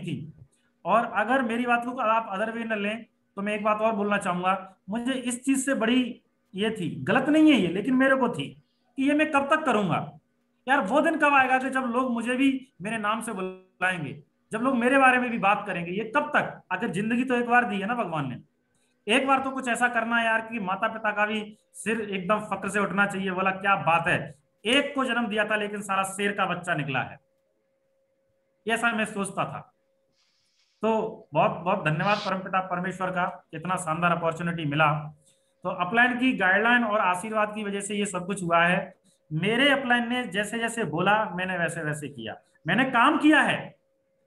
थी। और अगर मेरी बात को आप अदर वे न लें तो मैं एक बात और बोलना चाहूंगा, मुझे इस चीज से बड़ी ये थी, गलत नहीं है ये, लेकिन मेरे को थी कि ये मैं कब तक करूंगा। यार वो दिन कब आएगा कि जब लोग मुझे भी मेरे नाम से बुलाएंगे, जब लोग मेरे बारे में भी बात करेंगे, ये कब तक? आखिर जिंदगी तो एक बार दी है ना भगवान ने, एक बार तो कुछ ऐसा करना है यार कि माता पिता का भी सिर एकदम फक्र से उठना चाहिए, बोला क्या बात है, एक को जन्म दिया था लेकिन सारा शेर का बच्चा निकला है। ये ऐसा मैं सोचता था। तो बहुत बहुत धन्यवाद परमपिता परमेश्वर का, इतना शानदार अपॉर्चुनिटी मिला। तो अपलाइन की गाइडलाइन और आशीर्वाद की वजह से ये सब कुछ हुआ है। मेरे अपलाइन ने जैसे जैसे बोला मैंने वैसे वैसे किया, मैंने काम किया है,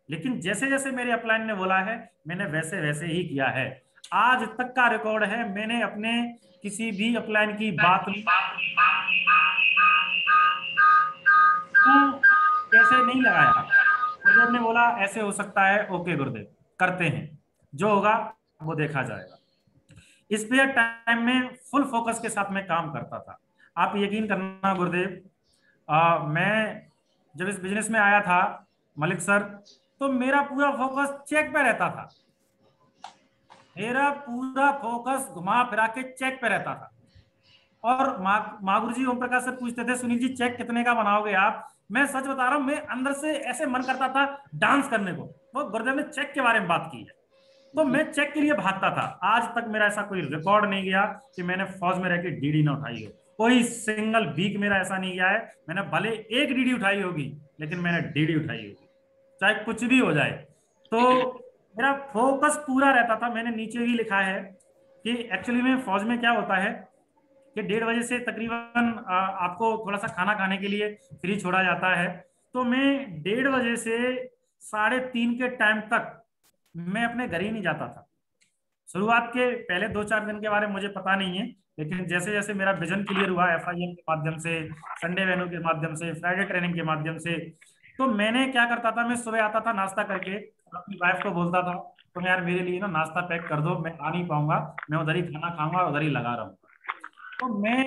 लेकिन जैसे जैसे मेरे अपलाइन ने बोला है मैंने वैसे वैसे ही किया है। आज तक का रिकॉर्ड है, मैंने अपने किसी भी अपलाइन की बात को कैसे नहीं लगाया। गुरुदेव ने बोला ऐसे हो सकता है, ओके गुरुदेव करते हैं, जो होगा वो देखा जाएगा। स्पेयर टाइम में फुल फोकस के साथ मैं काम करता था। आप यकीन करना गुरुदेव, मैं जब इस बिजनेस में आया था मलिक सर, तो मेरा पूरा फोकस चेक पे रहता था। मेरा पूरा फोकस घुमा फिरा के चेक पे रहता था। और मागुरु जी ओम प्रकाश सर पूछते थे सुनील जी चेक कितने का बनाओगे आप? मैं सच बता रहा हूं, मैं अंदर से ऐसे मन करता था डांस करने को। वो गुरुदेव ने चेक के बारे में बात की है, तो मैं चेक के लिए भागता था। आज तक मेरा ऐसा कोई रिकॉर्ड नहीं गया कि मैंने फौज में रह के डीडी ना उठाई हो। कोई सिंगल वीक मेरा ऐसा नहीं गया है, मैंने भले एक डीडी उठाई होगी लेकिन मैंने डीडी उठाई होगी, चाहे कुछ भी हो जाए। तो मेरा फोकस पूरा रहता था। मैंने नीचे भी लिखा है कि एक्चुअली में फौज में क्या होता है कि 1:30 से तकरीबन आपको थोड़ा सा खाना खाने के लिए फ्री छोड़ा जाता है। तो मैं 1:30 से 3:30 के टाइम तक मैं अपने घर ही नहीं जाता था। शुरुआत के पहले 2-4 दिन के बारे में मुझे पता नहीं है, लेकिन जैसे जैसे मेरा विजन क्लियर हुआ FIM के माध्यम से, संडे वेन्यू के माध्यम से, फ्राइडे ट्रेनिंग के माध्यम से, तो मैंने क्या करता था, मैं सुबह आता था नाश्ता करके, अपनी वाइफ को बोलता था तुम यार मेरे लिए ना नाश्ता पैक कर दो, मैं आ नहीं पाऊंगा, मैं उधर ही खाना खाऊंगा, उधर ही लगा रहूंगा। तो मैं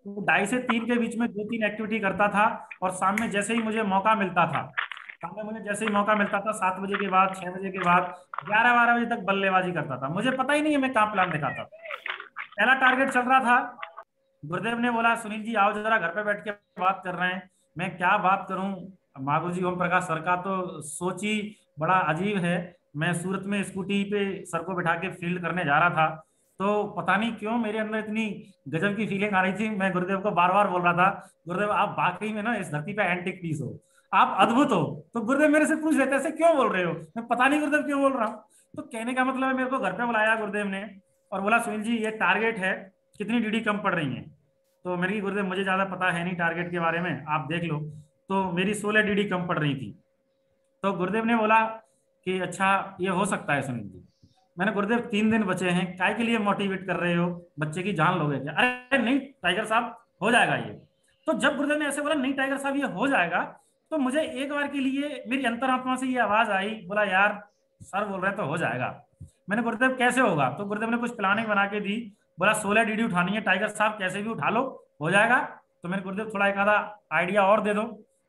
2:30 से 3 के बीच में 2-3 एक्टिविटी करता था। और शाम में जैसे ही मुझे मौका मिलता था, शाम में मुझे जैसे ही मौका मिलता था, 7 बजे के बाद, 6 बजे के बाद, 11-12 बजे तक बल्लेबाजी करता था। मुझे पता ही नहीं है मैं कहाँ प्लान दिखाता था। पहला टारगेट चल रहा था, गुरुदेव ने बोला सुनील जी आओ जरा घर पे बैठ के बात कर रहे हैं। मैं क्या बात करूं, मागुरु जी ओम प्रकाश सर का तो सोच ही बड़ा अजीब है। मैं सूरत में स्कूटी पे सर को बैठा के फील्ड करने जा रहा था, तो पता नहीं क्यों मेरे अंदर इतनी गजब की फीलिंग आ रही थी। मैं गुरुदेव को बार बार बोल रहा था गुरुदेव आप वाकई में ना इस धरती पे एंटिक पीस हो, आप अद्भुत हो। तो गुरुदेव मेरे से पूछ लेते ऐसे क्यों बोल रहे हो, मैं पता नहीं गुरुदेव क्यों बोल रहा हूँ। तो कहने का मतलब है मेरे को घर पे बुलाया गुरुदेव ने और बोला सुनील जी ये टारगेट है, कितनी डीडी कम पड़ रही है? तो मेरी गुरुदेव मुझे ज्यादा पता है नहीं टारगेट के बारे में, आप देख लो। तो मेरी 16 डीडी कम पड़ रही थी। तो गुरुदेव ने बोला कि अच्छा ये हो सकता है सुनील जी। मैंने गुरुदेव 3 दिन बचे हैं, काय के लिए मोटिवेट कर रहे हो, बच्चे की जान लोगे क्या? अरे नहीं टाइगर साहब हो जाएगा ये। तो जब गुरुदेव ने ऐसे बोला नहीं टाइगर साहब ये हो जाएगा, तो मुझे एक बार के लिए मेरी अंतरात्मा से ये आवाज आई, बोला यार सर बोल रहे हैं तो हो जाएगा। मैंने गुरुदेव कैसे होगा? तो गुरुदेव ने कुछ प्लानिंग बना के दी, बोला 16 डीडी उठानी है टाइगर साहब, कैसे भी उठा लो हो जाएगा। तो मैंने गुरुदेव थोड़ा एक आधा आइडिया और दे दो।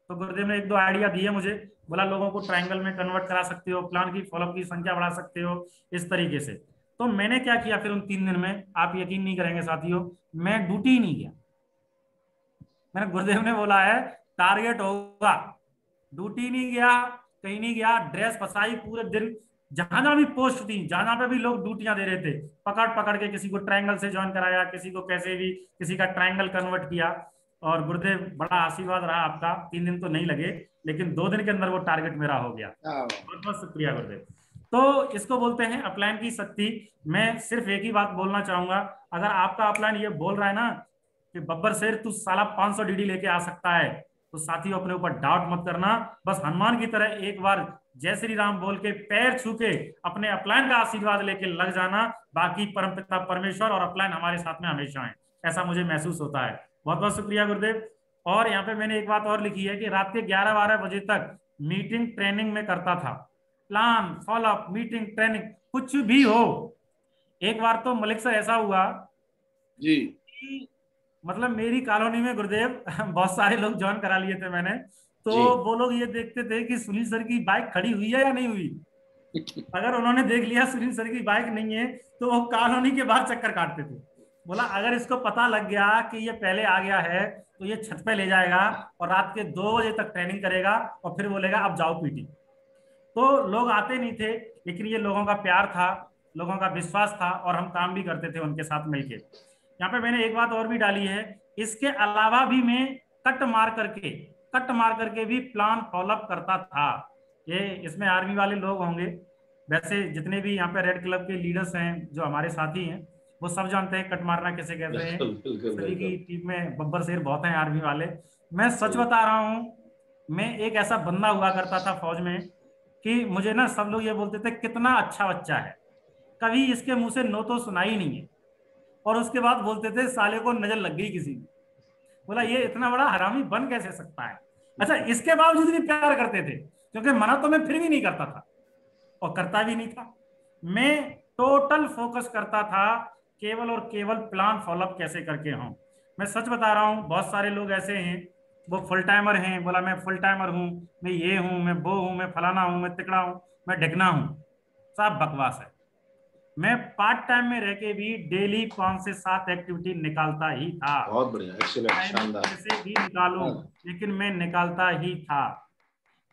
तो गुरुदेव ने 1-2 आइडिया दिए मुझे, बोला लोगों को ट्रायंगल में कन्वर्ट करा सकते हो, प्लान की फॉलोअप की संख्या बढ़ा सकते हो, इस तरीके से। तो मैंने क्या किया फिर उन 3 दिन में, आप यकीन नहीं करेंगे साथियों, मैं ड्यूटी ही नहीं गया। मैंने गुरुदेव ने बोला है टारगेट होगा, ड्यूटी नहीं गया, कहीं नहीं गया, ड्रेस फसाई पूरे दिन। जहां जहां भी पोस्ट थी, जहां जहां पे भी लोग ड्यूटियां दे रहे थे, पकड़ पकड़ के किसी को ट्रायंगल से ज्वाइन कराया, किसी को कैसे भी, किसी का ट्रायंगल कन्वर्ट किया। और गुरुदेव बड़ा आशीर्वाद रहा आपका, 3 दिन तो नहीं लगे, लेकिन 2 दिन के अंदर वो टारगेट मेरा हो गया। बहुत बहुत शुक्रिया गुरुदेव। तो इसको बोलते हैं अपलाइन की शक्ति। मैं सिर्फ एक ही बात बोलना चाहूंगा, अगर आपका अपलाइन ये बोल रहा है ना कि बब्बर शेर तू साला 500 डीडी लेके आ सकता है, तो साथियों अपने ऊपर डाउट मत करना। बस हनुमान की तरह एक बार जय श्री राम बोल के पैर छू के अपने अपलाइन का आशीर्वाद लेके लग जाना। बाकी परमपिता परमेश्वर और अपलाइन हमारे साथ में हमेशा है, ऐसा मुझे महसूस होता है। बहुत बहुत शुक्रिया गुरुदेव। और यहाँ पे मैंने एक बात और लिखी है कि रात के 11-12 बजे तक मीटिंग ट्रेनिंग में करता था, प्लान फॉलोअप मीटिंग ट्रेनिंग कुछ भी हो। एक बार तो मलिक सर ऐसा हुआ जी कि मतलब मेरी कॉलोनी में गुरुदेव बहुत सारे लोग ज्वाइन करा लिए थे मैंने, तो जी वो लोग ये देखते थे कि सुनील सर की बाइक खड़ी हुई है या नहीं हुई। अगर उन्होंने देख लिया सुनील सर की बाइक नहीं है तो वो कॉलोनी के बाहर चक्कर काटते थे। बोला अगर इसको पता लग गया कि ये पहले आ गया है तो ये छत पे ले जाएगा और रात के 2 बजे तक ट्रेनिंग करेगा और फिर बोलेगा अब जाओ पीटी। तो लोग आते नहीं थे, लेकिन ये लोगों का प्यार था, लोगों का विश्वास था, और हम काम भी करते थे उनके साथ मिलके। यहाँ पे मैंने एक बात और भी डाली है, इसके अलावा भी मैं कट मार करके भी प्लान फॉलोअप करता था। ये इसमें आर्मी वाले लोग होंगे, वैसे जितने भी यहाँ पे रेड क्लब के लीडर्स हैं जो हमारे साथी हैं वो सब जानते हैं कट मारना कैसे कहते हैं। बिल्कुल बिल्कुल सभी की बिल्कुल। टीम में बब्बर शेर बहुत हैं आर्मी वाले। मैं सच सही। बता रहा हूँ, मैं एक ऐसा बंदा हुआ करता था फौज में कि मुझे ना सब लोग ये बोलते थे कितना अच्छा बच्चा है, कभी इसके मुंह से नो तो सुना ही नहीं है। और उसके बाद बोलते थे साले को नजर लग गई किसी की। बोला ये इतना बड़ा हरामी बन कैसे सकता है। अच्छा, इसके बावजूद भी प्यार करते थे, क्योंकि मना तो मैं फिर भी नहीं करता था और करता भी नहीं था। मैं टोटल फोकस करता था केवल और केवल प्लान फॉलोअप कैसे करके हूं। मैं सच बता रहा हूं, बहुत सारे लोग ऐसे हैं वो फुल टाइमर हैं, बोला मैं फुल टाइमर हूं, मैं ये हूं, मैं वो हूं, मैं फलाना हूं, मैं तिकड़ा हूं, मैं ढिकना हूं। सब बकवास है। मैं पार्ट टाइम में रह के भी डेली 5 से 7 एक्टिविटी निकालता ही था। बहुत बढ़िया, एक्सीलेंट, चाहे मैं शानदार। कैसे भी निकालूं, हाँ, लेकिन मैं निकालता ही था।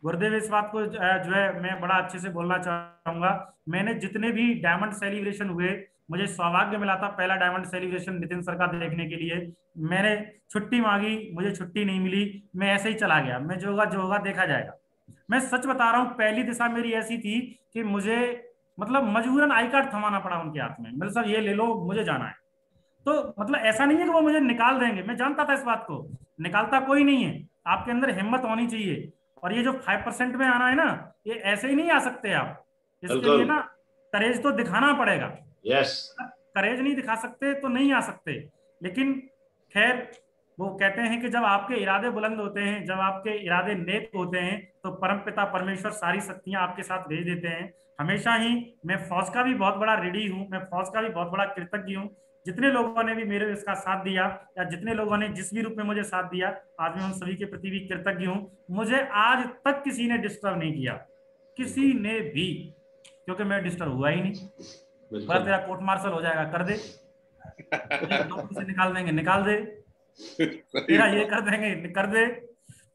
गुरुदेव इस बात को जो है मैं बड़ा अच्छे से बोलना चाहूंगा। मैंने जितने भी डायमंड सेलिब्रेशन हुए, मुझे सौभाग्य मिला था पहला डायमंड सेलिब्रेशन नितिन सर का देखने के लिए। मैंने छुट्टी मांगी, मुझे छुट्टी नहीं मिली, मैं ऐसे ही चला गया। मैं जो होगा देखा जाएगा। मैं सच बता रहा हूँ, पहली दिशा मेरी ऐसी थी कि मुझे मतलब मजबूरन आई कार्ड थमाना पड़ा उनके हाथ में, मतलब सर ये ले लो मुझे जाना है। तो मतलब ऐसा नहीं है कि वो मुझे निकाल देंगे, मैं जानता था इस बात को, निकालता कोई नहीं है। आपके अंदर हिम्मत होनी चाहिए। और ये जो 5% में आना है ना, ये ऐसे ही नहीं आ सकते आप। इसके लिए बिल्कुल। ना करेज तो दिखाना पड़ेगा। यस। करेज नहीं दिखा सकते तो नहीं आ सकते। लेकिन खैर, वो कहते हैं कि जब आपके इरादे बुलंद होते हैं, जब आपके इरादे नेक होते हैं, तो परमपिता परमेश्वर सारी शक्तियां आपके साथ भेज देते हैं। हमेशा ही मैं फौज का भी बहुत बड़ा ऋणी हूँ, मैं फौज का भी बहुत बड़ा कृतज्ञ हूँ। जितने लोगों ने भी मेरे इसका साथ दिया, या जितने लोगों ने जिस भी रूप में मुझे साथ दिया, आज मैं उन सभी के प्रति भी कृतज्ञ हूँ। मुझे आज तक किसी ने डिस्टर्ब नहीं किया, किसी बिल्कुल ने भी, क्योंकि मैं डिस्टर्ब हुआ ही नहीं। बस बिल्कुल। तेरा कोर्ट मार्शल हो जाएगा कर दे, तुझे नौकरी से निकाल देंगे निकाल दे, सही तेरा ये बात। कर देंगे कर दे।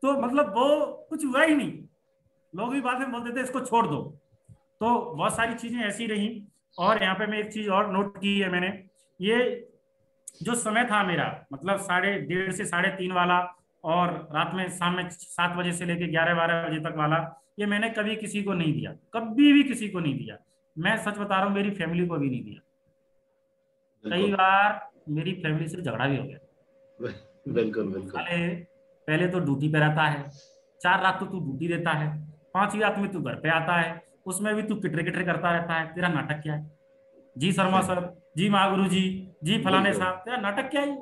तो मतलब वो कुछ हुआ ही नहीं। लोग भी बाद में बोलते थे इसको छोड़ दो। तो बहुत सारी चीजें ऐसी रही। और यहाँ पे मैं एक चीज और नोट की है मैंने, ये जो समय था मेरा, मतलब 1:30 से 3:30 वाला, और रात में शाम में 7 बजे से लेकर 11-12 बजे तक वाला, ये मैंने कभी किसी को नहीं दिया, कभी भी किसी को नहीं दिया। मैं सच बता रहा हूँ, मेरी फैमिली को भी नहीं दिया। कई बिल्कुल बार मेरी फैमिली से झगड़ा भी हो गया। बिल्कुल बिल्कुल। साले पहले तो ड्यूटी पे रहता है, 4 रात तो तू ड्यूटी देता है, 5वीं रात में तू घर पे आता है, उसमें भी तू किटरे किटरे करता रहता है, तेरा नाटक क्या है। जी शर्मा सर, जी महागुरु जी फलाने बिल्कुल। साहब, तेरा नाटक क्या है।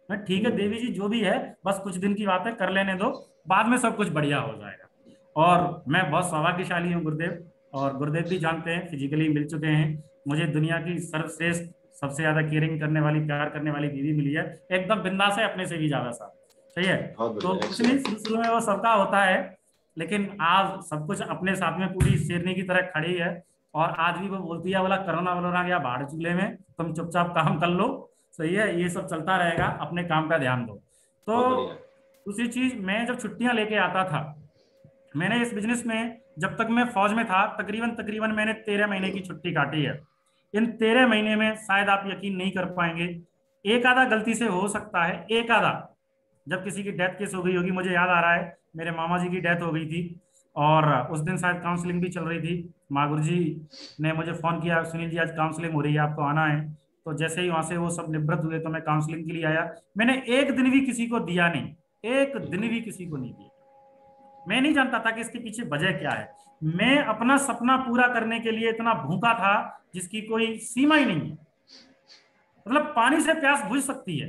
मैं ठीक है देवी जी जो भी है, बस कुछ दिन की बात है, कर लेने दो, बाद में सब कुछ बढ़िया हो जाएगा। और मैं बहुत सौभाग्यशाली हूँ गुरुदेव, और गुरुदेव भी जानते हैं, फिजिकली मिल चुके हैं। मुझे दुनिया की सर्वश्रेष्ठ, सबसे ज्यादा केयरिंग करने वाली, प्यार करने वाली बीवी मिली है, एकदम बिंदास है, अपने से भी ज्यादा साथ। सही है। बहुत तो बढ़िया, कुछ नहीं, एक्सीलेंट। शुरू शुरू में वो सबका होता है, लेकिन आज सब कुछ अपने साथ में पूरी शेरनी की तरह खड़ी है। और आज भी वो बोलती है, बोला कोरोना वरोना गया बाहर चूल्हे में, तुम चुपचाप काम कर लो। सही है, ये सब चलता रहेगा, अपने काम पे ध्यान दो। तो बहुत बढ़िया। दूसरी चीज, मैं जब छुट्टियां लेके आता था, मैंने इस बिजनेस में जब तक मैं फौज में था, तकरीबन तकरीबन मैंने 13 महीने की छुट्टी काटी है। इन 13 महीने में शायद आप यकीन नहीं कर पाएंगे, एक आधा गलती से हो सकता है, एक आधा, जब किसी की डेथ केस हो गई होगी, मुझे याद आ रहा है मेरे मामा जी की डेथ हो गई थी, और उस दिन शायद काउंसलिंग भी चल रही थी। माँ गुरु जी ने मुझे फोन किया, सुनील जी आज काउंसलिंग हो रही है, आपको आना है। तो जैसे ही वहां से वो सब निवृत्त हुए तो मैं काउंसलिंग के लिए आया। मैंने एक दिन भी किसी को दिया नहीं, एक दिन बिल्कुल भी किसी को नहीं दिया। मैं नहीं जानता था कि इसके पीछे वजह क्या है। मैं अपना सपना पूरा करने के लिए इतना भूखा था जिसकी कोई सीमा ही नहीं है। मतलब पानी से प्यास बुझ सकती है,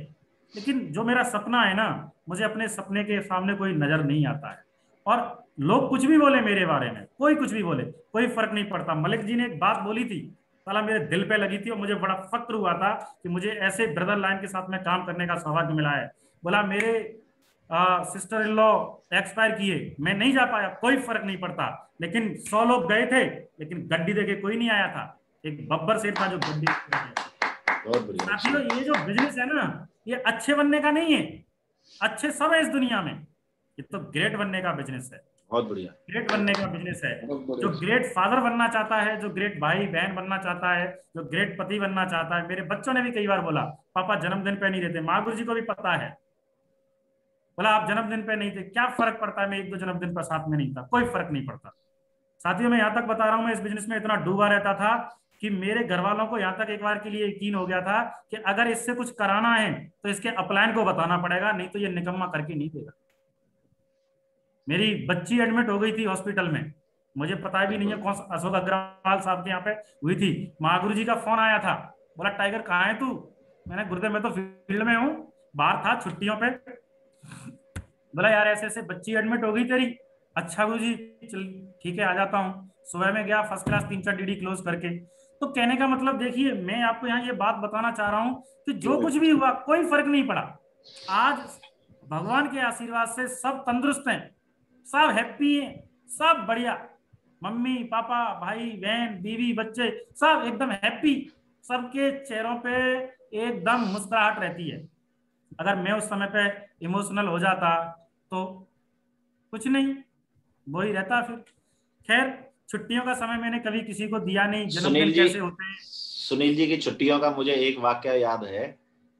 लेकिन जो मेरा सपना है ना, मुझे अपने सपने के सामने कोई नजर नहीं आता है। और लोग कुछ भी बोले मेरे बारे में, कोई कुछ भी बोले, कोई फर्क नहीं पड़ता। मलिक जी ने एक बात बोली थी, साला मेरे दिल पे लगी थी, और मुझे बड़ा फक्र हुआ था कि मुझे ऐसे ब्रदर लाइन के साथ में काम करने का सौभाग्य मिला है। बोला मेरे सिस्टर इन लॉ एक्सपायर किए, मैं नहीं जा पाया, कोई फर्क नहीं पड़ता, लेकिन 100 लोग गए थे लेकिन गड्डी देके कोई नहीं आया था। एक बब्बर सेठ था जो गड्डी देके आया। बहुत बढ़िया। साथियों, ये जो बिजनेस है ना, ये अच्छे बनने का नहीं है, अच्छे सब है इस दुनिया में, ये तो ग्रेट बनने का बिजनेस है, बहुत बढ़िया। ग्रेट बनने का बिजनेस है। बहुत जो बढ़िया। ग्रेट फादर बनना चाहता है, जो ग्रेट भाई बहन बनना चाहता है, जो ग्रेट पति बनना चाहता है, मेरे बच्चों ने भी कई बार बोला पापा जन्मदिन पे नहीं देते, माँ गुरु जी को भी पता है, बोला आप जन्मदिन पे नहीं थे, क्या फर्क पड़ता है, मैं एक दो जन्मदिन पर साथ में नहीं था, कोई फर्क नहीं पड़ता। साथियों, मैं यहाँ तक बता रहा हूँ, मैं इस बिजनेस में इतना डूबा रहता था कि मेरे घर वालों को यहाँ तक एक बार के लिए यकीन हो गया था कि अगर इससे कुछ कराना है तो इसके अपलाइन को बताना पड़ेगा, नहीं तो ये निकम्मा करके नहीं देगा। मेरी बच्ची एडमिट हो गई थी हॉस्पिटल में, मुझे पता भी नहीं है कौन सा, अशोक अग्रवाल साहब के यहाँ पे हुई थी। महागुरु जी का फोन आया था, बोला टाइगर कहाँ है तू? मैंने गुरुदेव मैं तो फील्ड में हूँ, बाहर था छुट्टियों पे। बोला यार ऐसे ऐसे बच्ची एडमिट हो गई तेरी। अच्छा गुरु जी, चल ठीक है आ जाता हूँ। सुबह में गया, फर्स्ट क्लास 3-4 डीडी क्लोज करके। तो कहने का मतलब देखिए, मैं आपको यहाँ ये बात बताना चाह रहा हूँ कि जो कुछ भी हुआ कोई फर्क नहीं पड़ा। आज भगवान के आशीर्वाद से सब तंदुरुस्त हैं, सब हैप्पी हैं, सब बढ़िया, मम्मी पापा भाई बहन बीवी बच्चे सब एकदम हैप्पी, सबके चेहरों पे एकदम मुस्कुराहट रहती है। अगर मैं उस समय पे इमोशनल हो जाता तो कुछ नहीं, वही रहता फिर। खैर, छुट्टियों का समय मैंने कभी किसी को दिया नहीं, जन्मदिन कैसे होते हैं। सुनील जी की छुट्टियों का मुझे एक वाक्य याद है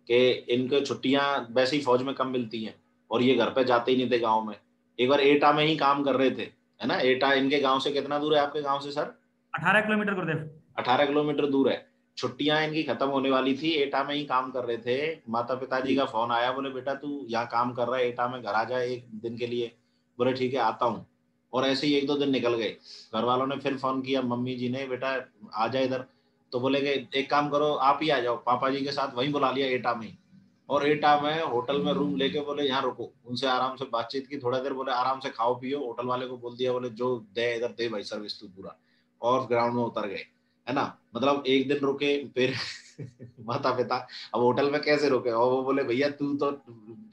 कि इनको छुट्टियां वैसे ही फौज में कम मिलती हैं और ये घर पे जाते ही नहीं थे गांव में। एक बार एटा में ही काम कर रहे थे, है ना? एटा इनके गांव से कितना दूर है आपके गांव से सर? 18 किलोमीटर गुरुदेव। 18 किलोमीटर दूर है। छुट्टियां इनकी खत्म होने वाली थी, एटा में ही काम कर रहे थे। माता पिताजी का फोन आया, बोले बेटा तू यहाँ काम कर रहा है एटा में, घर आ जाए एक दिन के लिए। बोले ठीक है आता हूँ। और ऐसे ही 1-2 दिन निकल गए। घर वालों ने फिर फोन किया मम्मी जी ने, बेटा आ जाए इधर। तो बोले कि एक काम करो आप ही आ जाओ, पापा जी के साथ वहीं बुला लिया एटा में। और एटा में होटल में रूम लेके बोले यहाँ रुको, उनसे आराम से बातचीत की थोड़ा देर, बोले आराम से खाओ पियो। होटल वाले को बोल दिया, बोले जो दे इधर दे भाई सर्विस तू पूरा। और ग्राउंड में उतर गए, है ना? मतलब एक दिन रुके फिर माता पिता अब होटल में कैसे रुके, और वो बोले भैया तू तो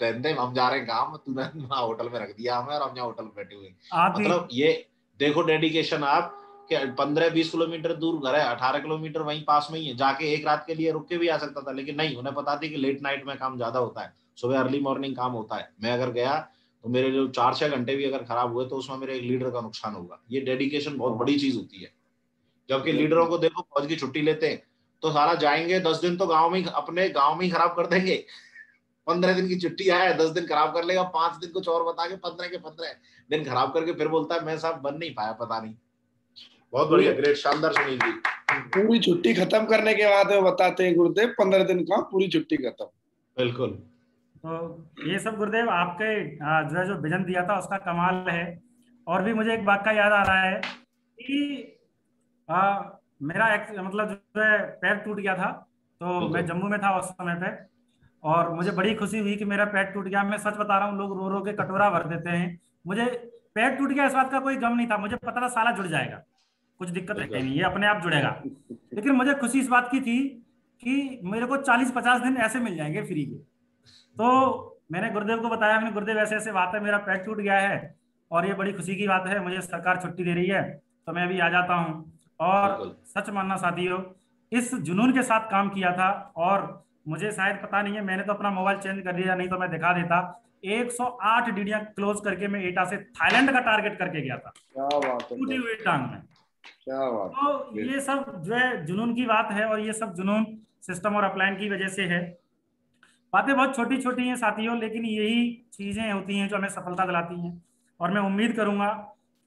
रहते हम जा रहे हैं काम, तूने होटल में रख दिया हमें और हम यहाँ होटल में बैठे हुए। मतलब ये देखो डेडिकेशन आप, कि 15-20 किलोमीटर दूर घर है, 18 किलोमीटर वहीं पास में ही है, जाके एक रात के लिए रुक के भी आ सकता था, लेकिन नहीं, उन्हें पता थी कि लेट नाइट में काम ज्यादा होता है, सुबह अर्ली मॉर्निंग काम होता है। मैं अगर गया तो मेरे जो 4-6 घंटे भी अगर खराब हुए तो उसमें मेरे एक लीडर का नुकसान होगा। ये डेडिकेशन बहुत बड़ी चीज होती है। जबकि लीडरों को देखो फौज की छुट्टी लेते हैं तो सारा जाएंगे 10 दिन तो गांव में, अपने गांव में ही खराब कर देंगे। 15 दिन की छुट्टी आया है, 10 दिन खराब कर लेगा, 5 दिन कुछ और बता के 15 के 15 दिन खराब करके फिर बोलता है मैं साहब बन नहीं पाया, पता नहीं। बहुत बढ़िया, ग्रेट, शानदार सुनील जी। पूरी छुट्टी खत्म करने के बाद वो बताते हैं गुरुदेव 15 दिन का पूरी छुट्टी खत्म। बिल्कुल। तो ये सब गुरुदेव आपके जो है जो विजन दिया था उसका कमाल है। और भी मुझे एक बात का याद आ रहा है कि मेरा मतलब जो है पैर टूट गया था, तो मैं जम्मू में था उस समय पे, और मुझे बड़ी खुशी हुई कि मेरा पैर टूट गया। मैं सच बता रहा हूँ, लोग रो रो के कटोरा भर देते हैं, मुझे पैर टूट गया इस बात का कोई गम नहीं था, मुझे पता था साला जुड़ जाएगा, कुछ दिक्कत है नहीं, ये अपने आप जुड़ेगा। लेकिन मुझे खुशी इस बात की थी कि मेरे को 40-50 दिन ऐसे मिल जाएंगे फ्री के। तो मैंने गुरुदेव को बताया, मैंने गुरुदेव ऐसे ऐसे बात है, मेरा पैर टूट गया है और ये बड़ी खुशी की बात है, मुझे सरकार छुट्टी दे रही है तो मैं अभी आ जाता हूँ। और सच मानना साथियों, इस जुनून के साथ काम किया था, और मुझे शायद पता नहीं है, मैंने तो अपना मोबाइल चेंज कर लिया, नहीं तो मैं दिखा देता। 108 डीडियां क्लोज करके मैं एटा से थाईलैंड का टारगेट करके गया था, क्या बात है, टूटी हुई टांग में। क्या बात। तो ये सब जो है जुनून की बात है, और ये सब जुनून सिस्टम और अपलाइन की वजह से है। बातें बहुत छोटी छोटी हैं साथियों, लेकिन यही चीजें होती हैं जो हमें सफलता दिलाती हैं। और मैं उम्मीद करूंगा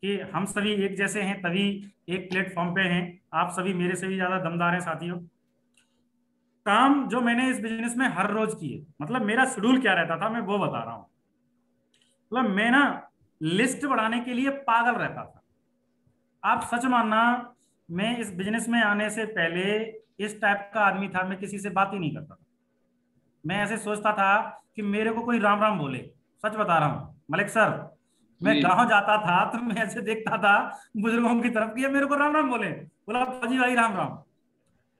कि हम सभी एक जैसे हैं तभी एक प्लेटफॉर्म पे हैं। आप सभी मेरे से भी ज्यादा दमदार हैं साथियों। काम जो मैंने इस बिजनेस में हर रोज किए, मतलब मेरा शेड्यूल क्या रहता था मैं वो बता रहा हूँ। मतलब मैं ना लिस्ट बढ़ाने के लिए पागल रहता था। आप सच मानना, मैं इस बिजनेस में आने से पहले इस टाइप का आदमी था, मैं किसी से बात ही नहीं करता था। मैं ऐसे सोचता था कि मेरे को कोई राम राम बोले। सच बता रहा हूँ मलिक सर, मैं गांव जाता था तो मैं ऐसे देखता था बुजुर्गों की तरफ कि मेरे को राम राम बोले, बोला फौजी भाई राम राम,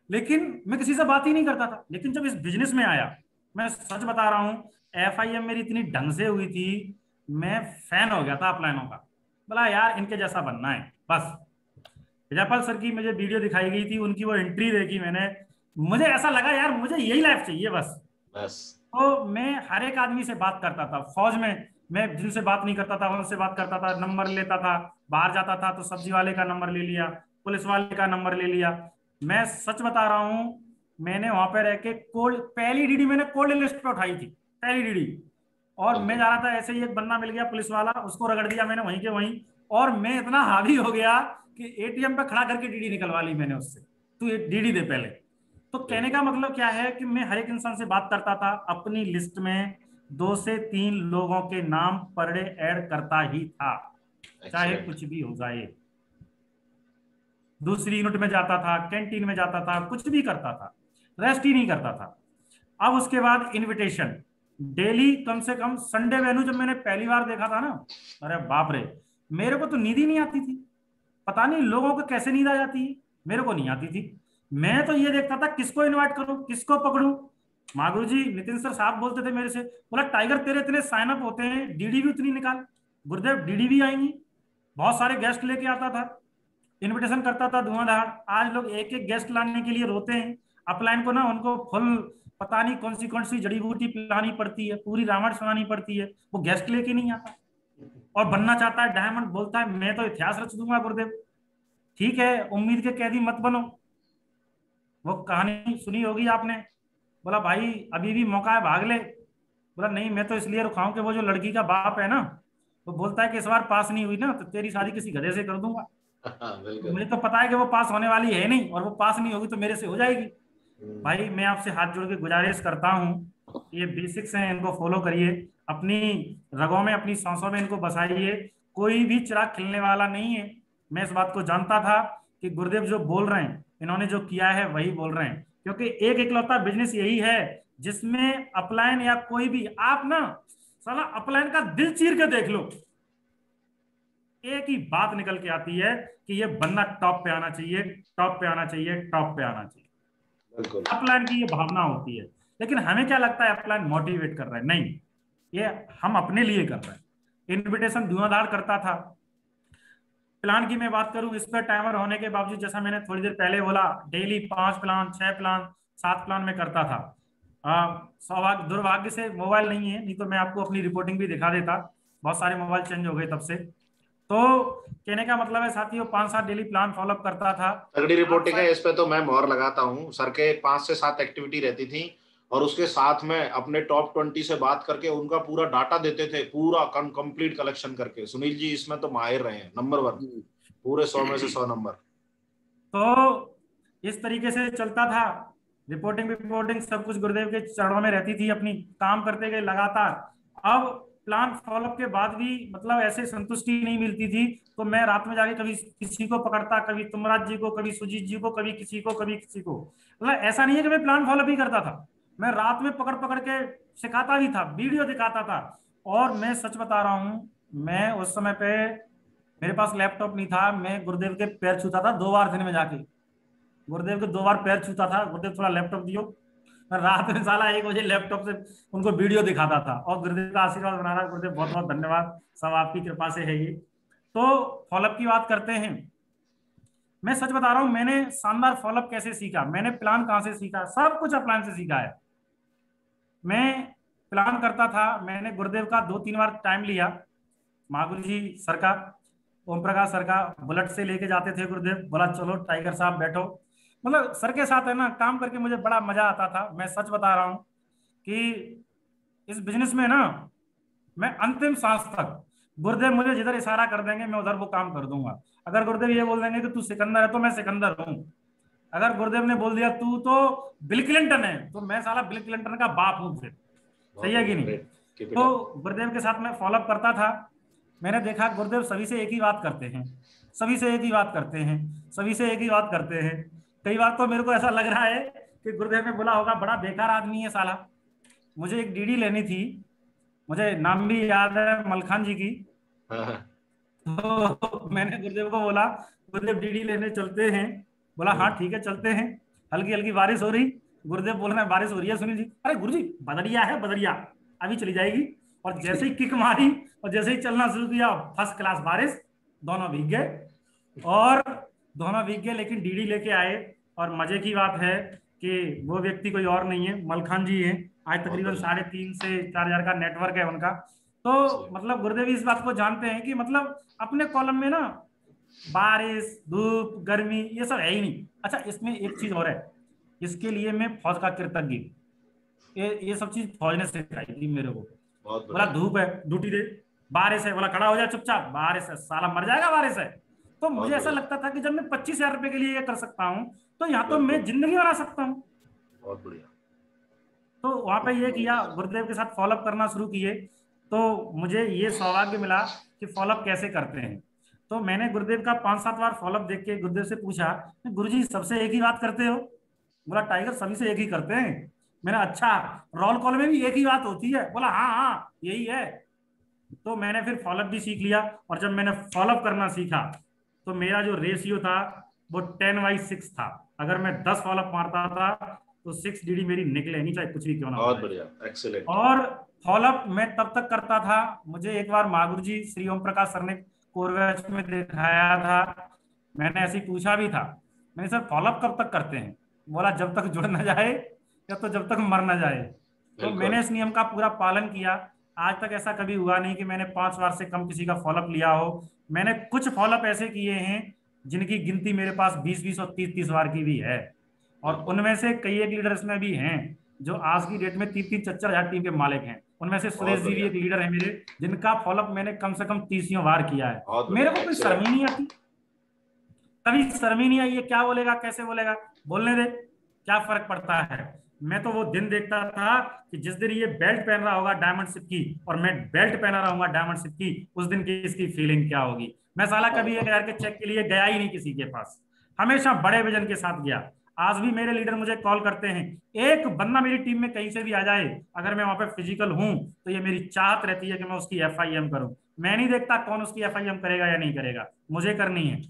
लेकिन मैं किसी से बात ही नहीं करता था। लेकिन जब इस बिजनेस में आया, मैं सच बता रहा हूँ, FIM मेरी इतनी ढंग से हुई थी, मैं फैन हो गया था अपलाइनों का। बोला यार इनके जैसा बनना है बस। विजयपाल सर की मुझे वीडियो दिखाई गई थी, उनकी वो एंट्री देखी मैंने, मुझे ऐसा लगा यार मुझे यही लाइफ चाहिए बस। बस तो मैं हर एक आदमी से बात करता था फौज में। मैं जिनसे बात नहीं करता था उनसे बात करता था, नंबर लेता था। बाहर जाता था तो सब्जी वाले का नंबर ले लिया, पुलिस वाले का नंबर ले लिया। मैं सच बता रहा हूँ, मैंने वहां पे रह के कोल्ड पहली DD मैंने कोल्ड लिस्ट पे उठाई थी, पहली DD। और मैं बिल्कुल। जा रहा था, ऐसे ही एक बंदा मिल गया पुलिस वाला, उसको रगड़ दिया मैंने वहीं के वहीं। और मैं इतना हावी हो गया कि ATM पे खड़ा करके DD निकलवा ली मैंने उससे, तू DD दे पहले। तो कहने का बिल्कुल। मतलब क्या है कि मैं हर एक इंसान से बात करता था, अपनी लिस्ट में 2 से 3 लोगों के नाम पर डे ऐड करता ही था, चाहे एक्सीलेंट। कुछ भी हो जाए। दूसरी यूनिट में जाता था, कैंटीन में जाता था, कुछ भी करता था, रेस्ट ही नहीं करता था। अब उसके बाद इनविटेशन डेली, कम से कम संडे वेन्यू जब मैंने पहली बार देखा था ना, अरे बाप रे, मेरे को तो नींद ही नहीं आती थी। पता नहीं लोगों को कैसे नींद आ जाती है, मेरे को नहीं आती थी। मैं तो ये देखता था किसको इनवाइट करूं, किसको पकड़ूं। मागुरु जी नितिन सर साहब बोलते थे मेरे से, बोला टाइगर तेरे इतने साइन अप होते हैं, DD भी उतनी निकाल। गुरुदेव DD भी आएंगी, बहुत सारे गेस्ट लेके आता था, इनविटेशन करता था धुआंधार। आज लोग एक एक गेस्ट लाने के लिए रोते हैं। अपलाइन को ना उनको फुल पता नहीं कौन सी जड़ी बूटी पिलानी पड़ती है, पूरी रामायण सुनानी पड़ती है, वो गेस्ट लेके नहीं आता। और बनना चाहता है डायमंड, बोलता है मैं तो इतिहास रच दूंगा गुरुदेव। ठीक है, उम्मीद के कैदी मत बनो। वो कहानी सुनी होगी आपने, बोला भाई अभी भी मौका है भाग ले। बोला नहीं मैं तो इसलिए रुका हूं कि वो जो लड़की का बाप है ना, वो बोलता है कि इस बार पास नहीं हुई ना तो तेरी शादी किसी गधे से कर दूंगा। हाँ, तो बिल्कुल। मुझे तो पता है कि वो पास होने वाली है नहीं, और वो पास नहीं होगी तो मेरे से हो जाएगी। हम्म। भाई मैं आपसे हाथ जोड़ के गुजारिश करता हूँ, ये बेसिक्स हैं, इनको फॉलो करिए, अपनी रगों में अपनी सांसों में इनको बसाइए। कोई भी चिराग खिलने वाला नहीं है। मैं इस बात को जानता था कि गुरुदेव जो बोल रहे हैं, इन्होंने जो किया है वही बोल रहे हैं, क्योंकि एक इकलौता बिजनेस यही है जिसमें अपलाइन या कोई भी, आप ना साला अपलाइन का दिल चीर के देख लो, एक ही बात निकल के आती है कि ये बंदा टॉप पे आना चाहिए, टॉप पे आना चाहिए, टॉप पे आना चाहिए। बिल्कुल। अपलाइन की ये भावना होती है। लेकिन हमें क्या लगता है अपलाइन मोटिवेट कर रहा है, नहीं, ये हम अपने लिए कर रहे हैं। इनविटेशन धुआंधार करता था। प्लान की मैं बात करूं, इस पर टाइमर होने के बावजूद, जैसा मैंने थोड़ी देर पहले बोला, डेली 5 प्लान, 6 प्लान, 7 प्लान में करता था। सौभाग्य दुर्भाग्य से मोबाइल नहीं है, नहीं तो मैं आपको अपनी रिपोर्टिंग भी दिखा देता। बहुत सारे मोबाइल चेंज हो गए तब से। तो कहने का मतलब है साथियों, 5-7 डेली प्लान फॉलोअप करता था। तगड़ी आप रिपोर्टिंग है, शायद इस पे तो मैं मोहर लगाता हूँ। सर के 5 से 7 एक्टिविटी रहती थी, और उसके साथ में अपने टॉप 20 से बात करके उनका पूरा डाटा देते थे, पूरा कंप्लीट कलेक्शन करके। सुनील जी इसमें तो माहिर रहे हैं, नंबर 1, पूरे 100 में से 100 नंबर। तो इस तरीके से चलता था। रिपोर्टिंग रिपोर्टिंग सब कुछ गुरुदेव के चरणों में रहती थी, अपनी काम करते गए लगातार। अब प्लान फॉलोअप के बाद भी मतलब ऐसे संतुष्टि नहीं मिलती थी, तो मैं रात में जाके कभी किसी को पकड़ता, कभी तुमराज जी को, कभी सुजीत जी को, कभी किसी को, कभी किसी को। मतलब ऐसा नहीं है कि मैं प्लान फॉलोअप ही करता था, मैं रात में पकड़ पकड़ के सिखाता भी था, वीडियो दिखाता था। और मैं सच बता रहा हूँ, मैं उस समय पे मेरे पास लैपटॉप नहीं था, मैं गुरुदेव के पैर छूता था 2 बार दिन में जाके, गुरुदेव के 2 बार पैर छूता था, गुरुदेव थोड़ा लैपटॉप दियो। मैं रात में साला 1 बजे लैपटॉप से उनको वीडियो दिखाता था, और गुरुदेव का आशीर्वाद बना रहा। गुरुदेव बहुत बहुत धन्यवाद, सब आपकी कृपा से है ये। तो फॉलोअप की बात करते हैं। मैं सच बता रहा हूँ, मैंने शानदार फॉलोअप कैसे सीखा, मैंने प्लान कहाँ से सीखा, सब कुछ प्लान से सीखा है। मैं प्लान करता था, मैंने गुरुदेव का 2-3 बार टाइम लिया। महागुरु जी सर का, ओम प्रकाश सर का बुलेट से लेके जाते थे गुरुदेव, बोला चलो टाइगर साहब बैठो। मतलब सर के साथ है ना काम करके मुझे बड़ा मजा आता था। मैं सच बता रहा हूँ कि इस बिजनेस में ना, मैं अंतिम सांस तक, गुरुदेव मुझे जिधर इशारा कर देंगे मैं उधर वो काम कर दूंगा। अगर गुरुदेव ये बोल देंगे कि तू सिकंदर है तो मैं सिकंदर हूँ। अगर गुरुदेव ने बोल दिया तू तो बिल क्लिंटन है, तो मैं साला बिल क्लिंटन का बाप हूँ फिर। सही बहुत है कि बढ़िया, नहीं? Great, keep it up. तो गुरुदेव के साथ मैं फॉलोअप करता था। मैंने देखा गुरुदेव सभी से एक ही बात करते हैं, सभी से एक ही बात करते हैं, सभी से एक ही बात करते हैं। कई बार तो मेरे को ऐसा लग रहा है कि गुरुदेव ने बोला होगा बड़ा बेकार आदमी है साला। मुझे एक DD लेनी थी, मुझे नाम भी याद है मलखान जी की। हाँ, हाँ। तो मैंने गुरुदेव को बोला गुरुदेव DD लेने चलते हैं। बोला हाँ ठीक है चलते हैं। हल्की हल्की बारिश हो रही, गुरुदेव बोल रहे हैं बारिश हो रही है सुनील जी, अरे गुरु जी बदरिया है बदरिया। अभी चली जाएगी। और जैसे ही किक मारी और जैसे ही चलना शुरू किया, फर्स्ट क्लास बारिश, दोनों भीग गए। और दोनों भीग गए, लेकिन डीडी लेके आए। और मजे की बात है कि वो व्यक्ति कोई और नहीं है, मलखान जी हैं। आज बहुत तकरीबन बढ़िया। 3.5 से 4 हजार का नेटवर्क है उनका। तो सही। मतलब गुरुदेव इस बात को जानते हैं कि मतलब अपने कॉलम में ना बारिश, धूप, गर्मी ये सब है ही नहीं। अच्छा, इसमें एक चीज और है, इसके लिए मैं फौज का कृतज्ञ हूं। ये सब चीज फौज ने सिखाई थी मेरे को। बहुत बोला बढ़िया। धूप है ड्यूटी दे, बारिश है बोला खड़ा हो जा चुपचाप, बारिश है साला मर जाएगा बारिश है। तो बहुत मुझे ऐसा बढ़िया। लगता था कि जब मैं 25 हजार रुपए के लिए ये कर सकता हूँ, तो यहाँ तो मैं बिल्कुल। जिंदगी बना सकता हूँ। बहुत बढ़िया। तो वहां पे ये किया, गुरुदेव के साथ फॉलोअप करना शुरू किए। तो मुझे ये सौभाग्य मिला कि फॉलोअप कैसे करते हैं। तो मैंने गुरुदेव का 5-7 बार फॉलोअप देख के गुरुदेव से पूछा, गुरुजी सबसे एक ही बात करते हो? बोला टाइगर सभी से एक ही करते हैं। मैंने अच्छा, रोल कॉल में भी एक ही बात होती है? बोला हाँ हाँ यही है। तो मैंने फिर फॉलोअप भी सीख लिया। और जब मैंने फॉलोअप करना सीखा, तो मेरा जो रेशियो था वो 10/6 था। अगर मैं 10 फॉलोअप मारता था तो 6 डीडी मेरी निकले नहीं, चाहे कुछ भी क्यों ना हो बहुत जाए। बढ़िया। एक्सेलेंट। और फॉलोअप मैं तब तक करता था, मुझे एक बार महागुरु जी श्री ओम प्रकाश सर ने कोरवेक्स में दिखाया था। मैंने ऐसे ही पूछा भी था, मैंने सर फॉलोअप कब तक करते हैं? बोला जब तक जुड़ ना जाए, या तो जब तक मर ना जाए। तो मैंने बिल्कुल। इस नियम का पूरा पालन किया। आज तक ऐसा कभी हुआ नहीं कि मैंने 5 बार से कम किसी का फॉलोअप लिया हो। मैंने कुछ फॉलोअप ऐसे किए हैं जिनकी गिनती मेरे पास 20-20 और 30-30 बार की भी है। और बिल्कुल। उनमें से कई एक लीडर्स में भी हैं जो आज की डेट में 3-3, 4-4 हजार टीम के मालिक हैं। उनमें से सुरेश बहुत जी भी बढ़िया। एक लीडर है मेरे, जिनका फॉलोअप मैंने कम से कम 30 बार किया है। बहुत मेरे बढ़िया। को कोई शर्म ही एक्सेलेंट। नहीं आती, कभी शर्म ही नहीं आई। ये क्या बोलेगा, कैसे बोलेगा, बोलने दे, क्या फर्क पड़ता है। मैं तो वो दिन देखता था कि जिस दिन ये बेल्ट पहन रहा होगा डायमंड शिप की, और मैं बेल्ट पहना रहूंगा डायमंड शिप की, उस दिन की इसकी फीलिंग क्या होगी। मैं साला कभी 1 हजार के चेक के लिए गया ही नहीं किसी के पास, हमेशा बड़े विजन के साथ गया। आज भी मेरे लीडर मुझे कॉल करते हैं, एक बंदा मेरी टीम में कहीं से भी आ जाए, अगर मैं वहां पे फिजिकल हूं, तो ये मेरी चाहत रहती है कि मैं उसकी FIM करूं। मैं नहीं देखता कौन उसकी FIM करेगा या नहीं करेगा, मुझे करनी है।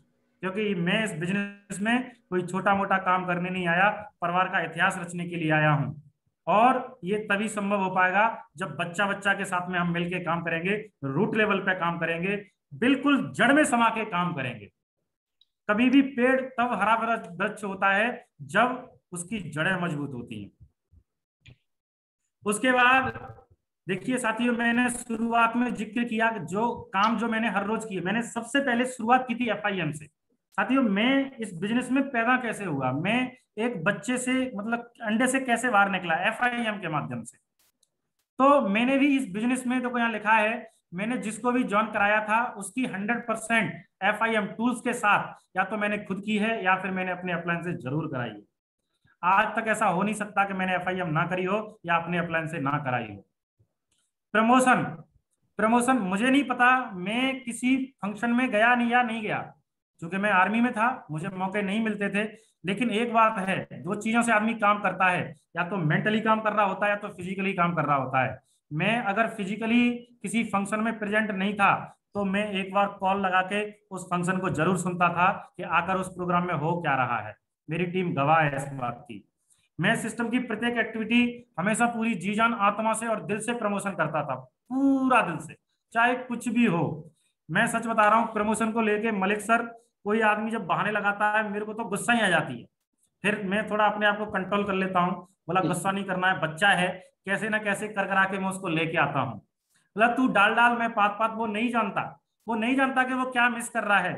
क्योंकि मैं इस बिजनेस में कोई छोटा मोटा काम करने नहीं आया, परिवार का इतिहास रचने के लिए आया हूं। और ये तभी संभव हो पाएगा जब बच्चा बच्चा के साथ में हम मिलके काम करेंगे, रूट लेवल पे काम करेंगे, बिल्कुल जड़ में समा के काम करेंगे। कभी भी पेड़ तब हरा भरा वृक्ष होता है जब उसकी जड़ें मजबूत होती हैं। उसके बाद देखिए साथियों, मैंने शुरुआत में जिक्र किया कि जो काम जो मैंने हर रोज किए, मैंने सबसे पहले शुरुआत की थी FIM से। साथियों, मैं इस बिजनेस में पैदा कैसे हुआ, मैं एक बच्चे से मतलब अंडे से कैसे बाहर निकला, FIM के माध्यम से। तो मैंने भी इस बिजनेस में, तो यहाँ लिखा है, मैंने जिसको भी ज्वाइन कराया था उसकी 100% FIM टूल्स के साथ या तो मैंने खुद की है या फिर मैंने अपने अपलाइन से जरूर कराई है। आज तक ऐसा हो नहीं सकता कि मैंने FIM ना करी हो या अपने अपलाइन से ना कराई हो। प्रमोशन, प्रमोशन मुझे नहीं पता, मैं किसी फंक्शन में गया नहीं या नहीं गया, क्योंकि मैं आर्मी में था, मुझे मौके नहीं मिलते थे। लेकिन एक बात है, दो चीजों से आदमी काम करता है, या तो मेंटली काम कर रहा होता है या तो फिजिकली काम कर रहा होता है। मैं अगर फिजिकली किसी फंक्शन में प्रेजेंट नहीं था, तो मैं एक बार कॉल लगा के उस फंक्शन को जरूर सुनता था कि आकर उस प्रोग्राम में हो क्या रहा है। मेरी टीम गवाह है इस बात की। मैं सिस्टम की प्रत्येक एक्टिविटी हमेशा पूरी जी जान आत्मा से और दिल से प्रमोशन करता था, पूरा दिल से, चाहे कुछ भी हो। मैं सच बता रहा हूँ, प्रमोशन को लेके मलिक सर, कोई आदमी जब बहाने लगाता है मेरे को तो गुस्सा ही आ जाती है। फिर मैं थोड़ा अपने आप को कंट्रोल कर लेता हूँ, बोला गुस्सा नहीं करना है, बच्चा है, कैसे ना कैसे कर करा के मैं उसको लेके आता हूँ। बोला तू डाल डाल मैं पात पात, वो नहीं जानता, वो नहीं जानता कि वो क्या मिस कर रहा है।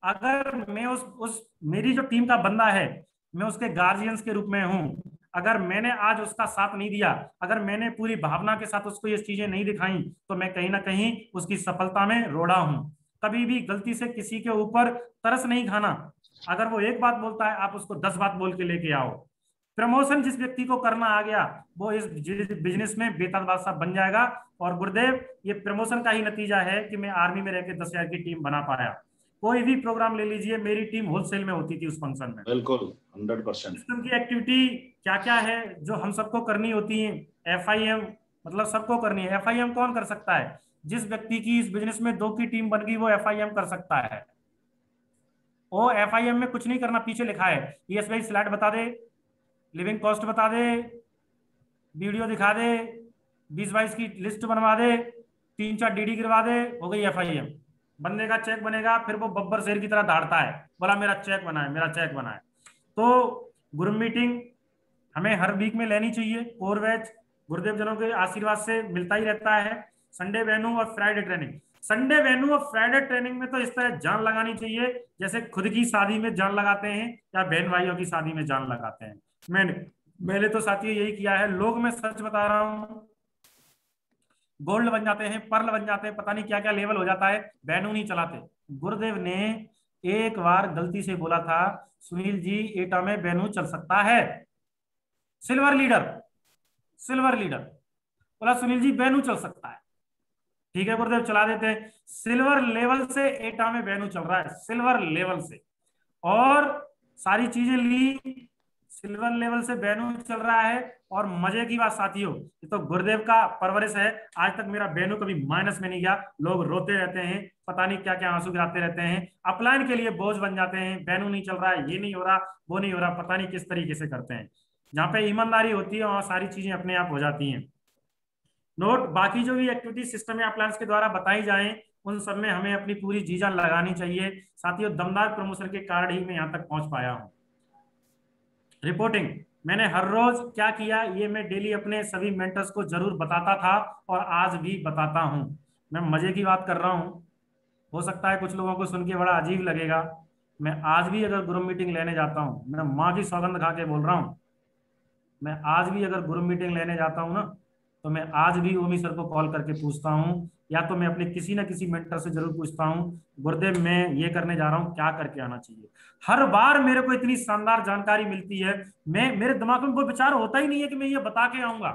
अगर मैं उस मेरी जो टीम का बंदा है, मैं उसके गार्जियंस के रूप में हूं। अगर मैंने आज उसका साथ नहीं दिया, अगर मैंने पूरी भावना के साथ उसको ये चीजें नहीं दिखाई, तो मैं कहीं ना कहीं उसकी सफलता में रोड़ा हूं। कभी भी गलती से किसी के ऊपर तरस नहीं खाना। अगर वो एक बात बोलता है, आप उसको 10 बात बोल के लेके आओ। प्रमोशन जिस व्यक्ति को करना आ गया, वो इस बिजनेस में बेताज बादशाह बन जाएगा। और गुरुदेव, ये प्रमोशन का ही नतीजा है कि मैं आर्मी में रह के 10 हजार की टीम बना पाया। कोई भी प्रोग्राम ले लीजिए, मेरी टीम होलसेल में होती थी उस फंक्शन में। बिल्कुल। 100%। सिस्टम की एक्टिविटी क्या क्या है जो हम सबको करनी होती है, FIM मतलब सबको करनी है। FIM कौन कर सकता है? जिस व्यक्ति की इस बिजनेस में 2 की टीम बन गई, वो FIM कर सकता है। वो FIM में कुछ नहीं करना, पीछे लिखा है ESI स्लैट बता दे, लिविंग कॉस्ट बता दे, वीडियो दिखा दे, 20-22 की लिस्ट बनवा दे, 3-4 डीडी गिरवा दे, हो गई FIM। बंदे का चेक बनेगा, फिर वो बब्बर शेर की तरह दौड़ता है, बोला मेरा चेक बना है, मेरा चेक बना है। तो ग्रुप मीटिंग हमें हर वीक में लेनी चाहिए। कोर बैच गुरुदेव जनों के आशीर्वाद से मिलता ही रहता है। संडे वेन्यू और फ्राइडे ट्रेनिंग, संडे वेन्यू और फ्राइडे ट्रेनिंग में तो इस तरह जान लगानी चाहिए जैसे खुद की शादी में जान लगाते हैं या बहन भाइयों की शादी में जान लगाते हैं। मैंने तो साथियों यही किया है। लोग, मैं सच बता रहा हूँ, गोल्ड बन जाते हैं, पर्ल बन जाते हैं, पता नहीं क्या क्या लेवल हो जाता है, बैनू नहीं चलाते। गुरुदेव ने एक बार गलती से बोला था, सुनील जी एटा में बैनू चल सकता है, सिल्वर लीडर, सिल्वर लीडर बोला सुनील जी बैनू चल सकता है। ठीक है गुरुदेव, चला देते हैं। सिल्वर लेवल से एटा में बैनू चल रहा है, सिल्वर लेवल से, और सारी चीजें ली, सिल्वर लेवल से बैनू चल रहा है। और मजे की बात साथियों, ये तो गुरुदेव का परवरिश है, आज तक मेरा बैनू कभी माइनस में नहीं गया। लोग रोते रहते हैं, पता नहीं क्या क्या आंसू गिराते रहते हैं, अपलाइन के लिए बोझ बन जाते हैं, बैनू नहीं चल रहा है, ये नहीं हो रहा, वो नहीं हो रहा, पता नहीं किस तरीके से करते हैं। जहां पे ईमानदारी होती है वहां सारी चीजें अपने आप हो जाती हैं। नोट, बाकी जो भी एक्टिविटी सिस्टम या प्लान्स के द्वारा बताई जाएं, उन सब में हमें अपनी पूरी जी जान लगानी चाहिए। साथियों, दमदार प्रमोशन के कारण ही मैं यहाँ तक पहुंच पाया हूँ। रिपोर्टिंग मैंने हर रोज क्या किया, ये मैं डेली अपने सभी मेंटर्स को जरूर बताता था और आज भी बताता हूँ। मैं मजे की बात कर रहा हूँ, हो सकता है कुछ लोगों को सुन के बड़ा अजीब लगेगा। मैं आज भी अगर ग्रुप मीटिंग लेने जाता हूँ, मैं माँ की सौगंध खा के बोल रहा हूँ, मैं आज भी अगर ग्रुप मीटिंग लेने जाता हूँ ना, तो मैं आज भी ओमी सर को कॉल करके पूछता हूँ, या तो मैं अपने किसी ना किसी मेंटर से जरूर पूछता हूँ, गुरुदेव मैं ये करने जा रहा हूँ, क्या करके आना चाहिए। हर बार मेरे को इतनी शानदार जानकारी मिलती है, मैं, मेरे दिमाग में कोई विचार होता ही नहीं है कि मैं ये बता के आऊंगा,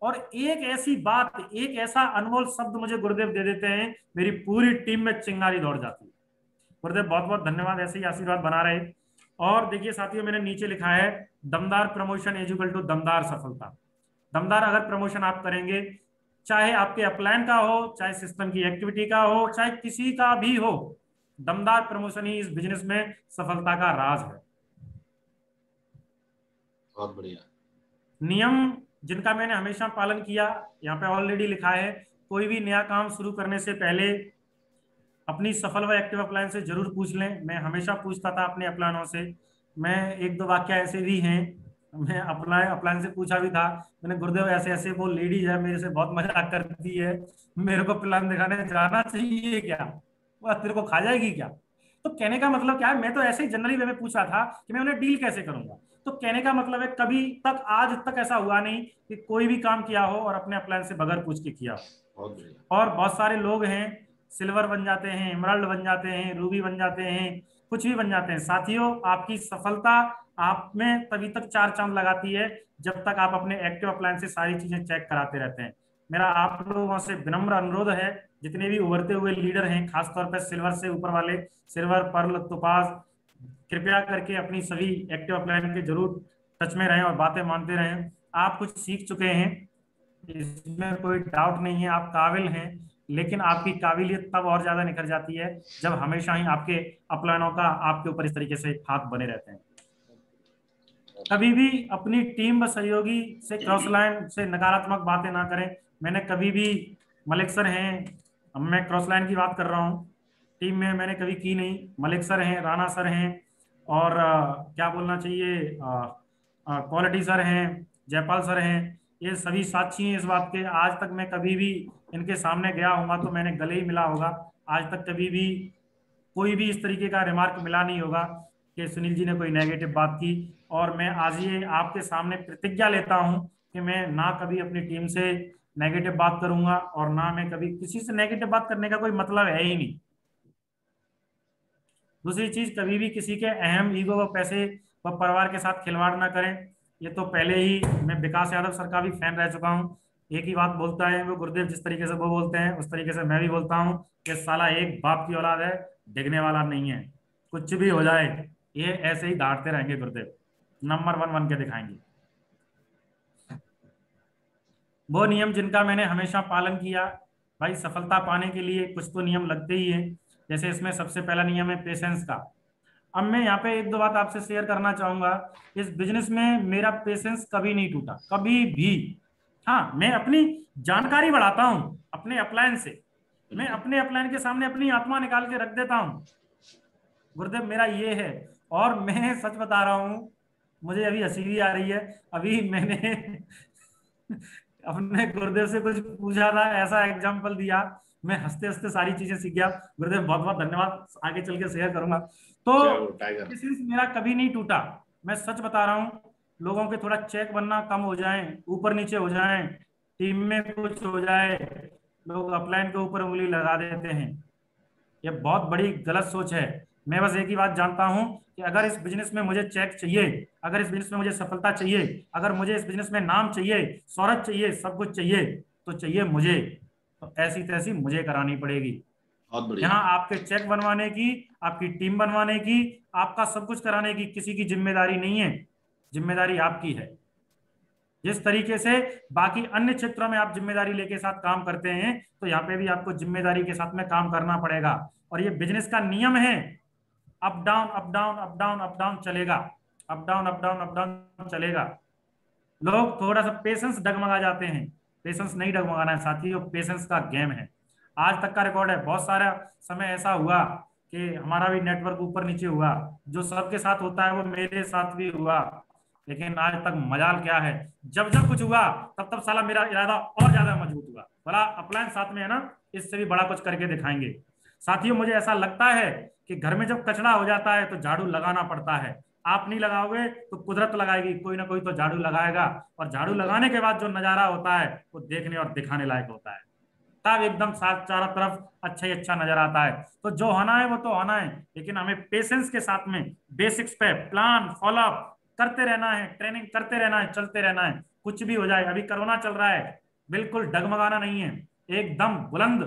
और एक ऐसी बात, एक ऐसा अनमोल शब्द मुझे गुरुदेव दे देते हैं, मेरी पूरी टीम में चिंगारी दौड़ जाती है। गुरुदेव बहुत बहुत धन्यवाद, ऐसे ही आशीर्वाद बना रहे। और देखिए साथियों, मैंने नीचे लिखा है दमदार प्रमोशन इज इक्वल टू दमदार सफलता। दमदार अगर प्रमोशन आप करेंगे, चाहे आपके अपलाइन का हो, चाहे सिस्टम की एक्टिविटी का हो, चाहे किसी का भी हो, दमदार प्रमोशन ही इस बिजनेस में सफलता का राज है। बहुत बढ़िया। नियम जिनका मैंने हमेशा पालन किया, यहाँ पे ऑलरेडी लिखा है, कोई भी नया काम शुरू करने से पहले अपनी सफल व एक्टिव अपलाइन से जरूर पूछ लें। मैं हमेशा पूछता था अपने अपलाइनों से। मैं एक दो वाक्य ऐसे भी हैं, मैं अपलाइन से पूछा भी था, मैंने गुरुदेव ऐसे ऐसे वो लेडीज है मेरे से बहुत मजाक करती है, मेरे को प्लान दिखाने जाना चाहिए क्या, वह तेरे को खा जाएगी क्या। तो कहने का मतलब क्या है, मैं तो ऐसे ही जनरली वे में पूछ रहा था कि मैं उन्हें डील कैसे करूंगा। तो कहने का मतलब है, कभी तक आज तक ऐसा हुआ नहीं कि कोई भी काम किया हो और अपने अपलाइन से बगैर पूछ के किया हो। बहुत बढ़िया। और बहुत सारे लोग हैं, सिल्वर बन जाते हैं, एमराल्ड बन जाते हैं, रूबी बन जाते हैं, कुछ भी बन जाते हैं। साथियों, आपकी सफलता आप में तभी तक चार चांद लगाती है जब तक आप अपने एक्टिव अप्लायन से सारी चीजें चेक कराते रहते हैं। मेरा आप लोगों से विनम्र अनुरोध है, जितने भी उभरते हुए लीडर हैं, खासतौर पर सिल्वर से ऊपर वाले, सिल्वर, पर्ल, टोपाज, कृपया करके अपनी सभी एक्टिव अप्लायन के जरूर टच में रहें और बातें मानते रहें। आप कुछ सीख चुके हैं, इसमें कोई डाउट नहीं है, आप काबिल हैं, लेकिन आपकी काबिलियत तब और ज्यादा निखर जाती है जब हमेशा ही आपके अपलाइनों का आपके ऊपर इस तरीके से हाथ बने रहते हैं। कभी भी अपनी टीम व सहयोगी से क्रॉस लाइन से नकारात्मक बातें ना करें। मैंने कभी भी, मलिक सर हैं, अब मैं क्रॉस लाइन की बात कर रहा हूँ, टीम में मैंने कभी की नहीं। मलिक सर हैं, राणा सर हैं, और क्या बोलना चाहिए, क्वालिटी सर हैं, जयपाल सर हैं, ये सभी साक्षी हैं इस बात के। आज तक मैं कभी भी इनके सामने गया होगा तो मैंने गले ही मिला होगा। आज तक कभी भी कोई भी इस तरीके का रिमार्क मिला नहीं होगा कि सुनील जी ने कोई नेगेटिव बात की। और मैं आज ये आपके सामने प्रतिज्ञा लेता हूं कि मैं ना कभी अपनी टीम से नेगेटिव बात करूंगा, और ना मैं कभी किसी से नेगेटिव बात करने का कोई मतलब है ही नहीं। दूसरी चीज, कभी भी किसी के अहम ईगो व पैसे व परिवार के साथ खिलवाड़ ना करें। ये तो पहले ही मैं विकास यादव सर का भी फैन रह चुका हूँ। एक ही बात बोलता है वो गुरुदेव, जिस तरीके से वो बोलते हैं उस तरीके से मैं भी बोलता हूँ कि साला एक बाप की औलाद है, डिगने वाला नहीं है, कुछ भी हो जाए ये ऐसे ही दाटते रहेंगे गुरुदेव, नंबर 1 बन के दिखाएंगे। वो नियम जिनका मैंने हमेशा पालन किया, भाई सफलता पाने के लिए कुछ तो नियम लगते ही है। जैसे इसमें सबसे पहला नियम है पेशेंस का। अब मैं यहाँ पे एक दो बात आपसे शेयर करना चाहूंगा। इस बिजनेस में मेरा पेशेंस कभी नहीं टूटा, कभी भी। हाँ, मैं अपनी जानकारी बढ़ाता हूँ अपने अपलायन से। मैं अपने अपलायन के सामने अपनी आत्मा निकाल के रख देता हूँ, गुरुदेव मेरा ये है। और मैं सच बता रहा हूँ, मुझे अभी हंसी भी आ रही है। अभी मैंने अपने गुरुदेव से कुछ पूछा था, ऐसा एग्जाम्पल दिया, मैं हंसते हंसते सारी चीजें सीख गया। गुरुदेव बहुत बहुत धन्यवाद, आगे चल के शेयर करूंगा। तो जय हो टाइगर। पेशेंस मेरा कभी नहीं टूटा, मैं सच बता रहा हूँ। लोगों के थोड़ा चेक बनना कम हो जाए, ऊपर नीचे हो जाए, टीम में कुछ हो जाए, लोग अपलाइन के ऊपर उंगली लगा देते हैं। ये बहुत बड़ी गलत सोच है। मैं बस एक ही बात जानता हूं कि अगर इस बिजनेस में मुझे चेक चाहिए, अगर इस बिजनेस में मुझे सफलता चाहिए, अगर मुझे इस बिजनेस में नाम चाहिए, शोहरत चाहिए, सब कुछ चाहिए, तो चाहिए मुझे, तो ऐसी तैसी मुझे करानी पड़ेगी। बहुत बढ़िया। यहाँ आपके चेक बनवाने की, आपकी टीम बनवाने की, आपका सब कुछ कराने की किसी की जिम्मेदारी नहीं है, जिम्मेदारी आपकी है। जिस तरीके से बाकी अन्य क्षेत्रों में आप जिम्मेदारी लेके साथ काम करते हैं, तो यहाँ पे भी आपको जिम्मेदारी के साथ में काम करना पड़ेगा। और ये बिजनेस का नियम है, up down up down up down up down चलेगा, up down up down up down चलेगा। लोग थोड़ा सा पेशेंस डगमगा जाते हैं, पेशेंस नहीं डगमगाना है साथियों, पेशेंस का गेम है। आज तक का रिकॉर्ड है, बहुत सारा समय ऐसा हुआ कि हमारा भी नेटवर्क ऊपर नीचे हुआ, जो सबके साथ होता है वो मेरे साथ भी हुआ। लेकिन आज तक मजाल क्या है, जब जब कुछ हुआ तब तब साला मेरा इरादा और ज्यादा मजबूत हुआ, बोला अपलायन साथ में है ना, इससे भी बड़ा कुछ करके दिखाएंगे। साथियों मुझे ऐसा लगता है कि घर में जब कचरा हो जाता है तो झाड़ू लगाना पड़ता है। आप नहीं लगाओगे तो कुदरत लगाएगी, कोई ना कोई तो झाड़ू लगाएगा। और झाड़ू लगाने के बाद जो नजारा होता है वो देखने और दिखाने लायक होता है, तब एकदम साथ चारों तरफ अच्छा ही अच्छा नजर आता है। तो जो होना है वो तो होना है, लेकिन हमें पेशेंस के साथ में बेसिक्स पे प्लान फॉलोअप करते रहना है, ट्रेनिंग करते रहना है, चलते रहना है। कुछ भी हो जाए, अभी कोरोना चल रहा है, बिल्कुल डगमगाना नहीं है, एकदम बुलंद,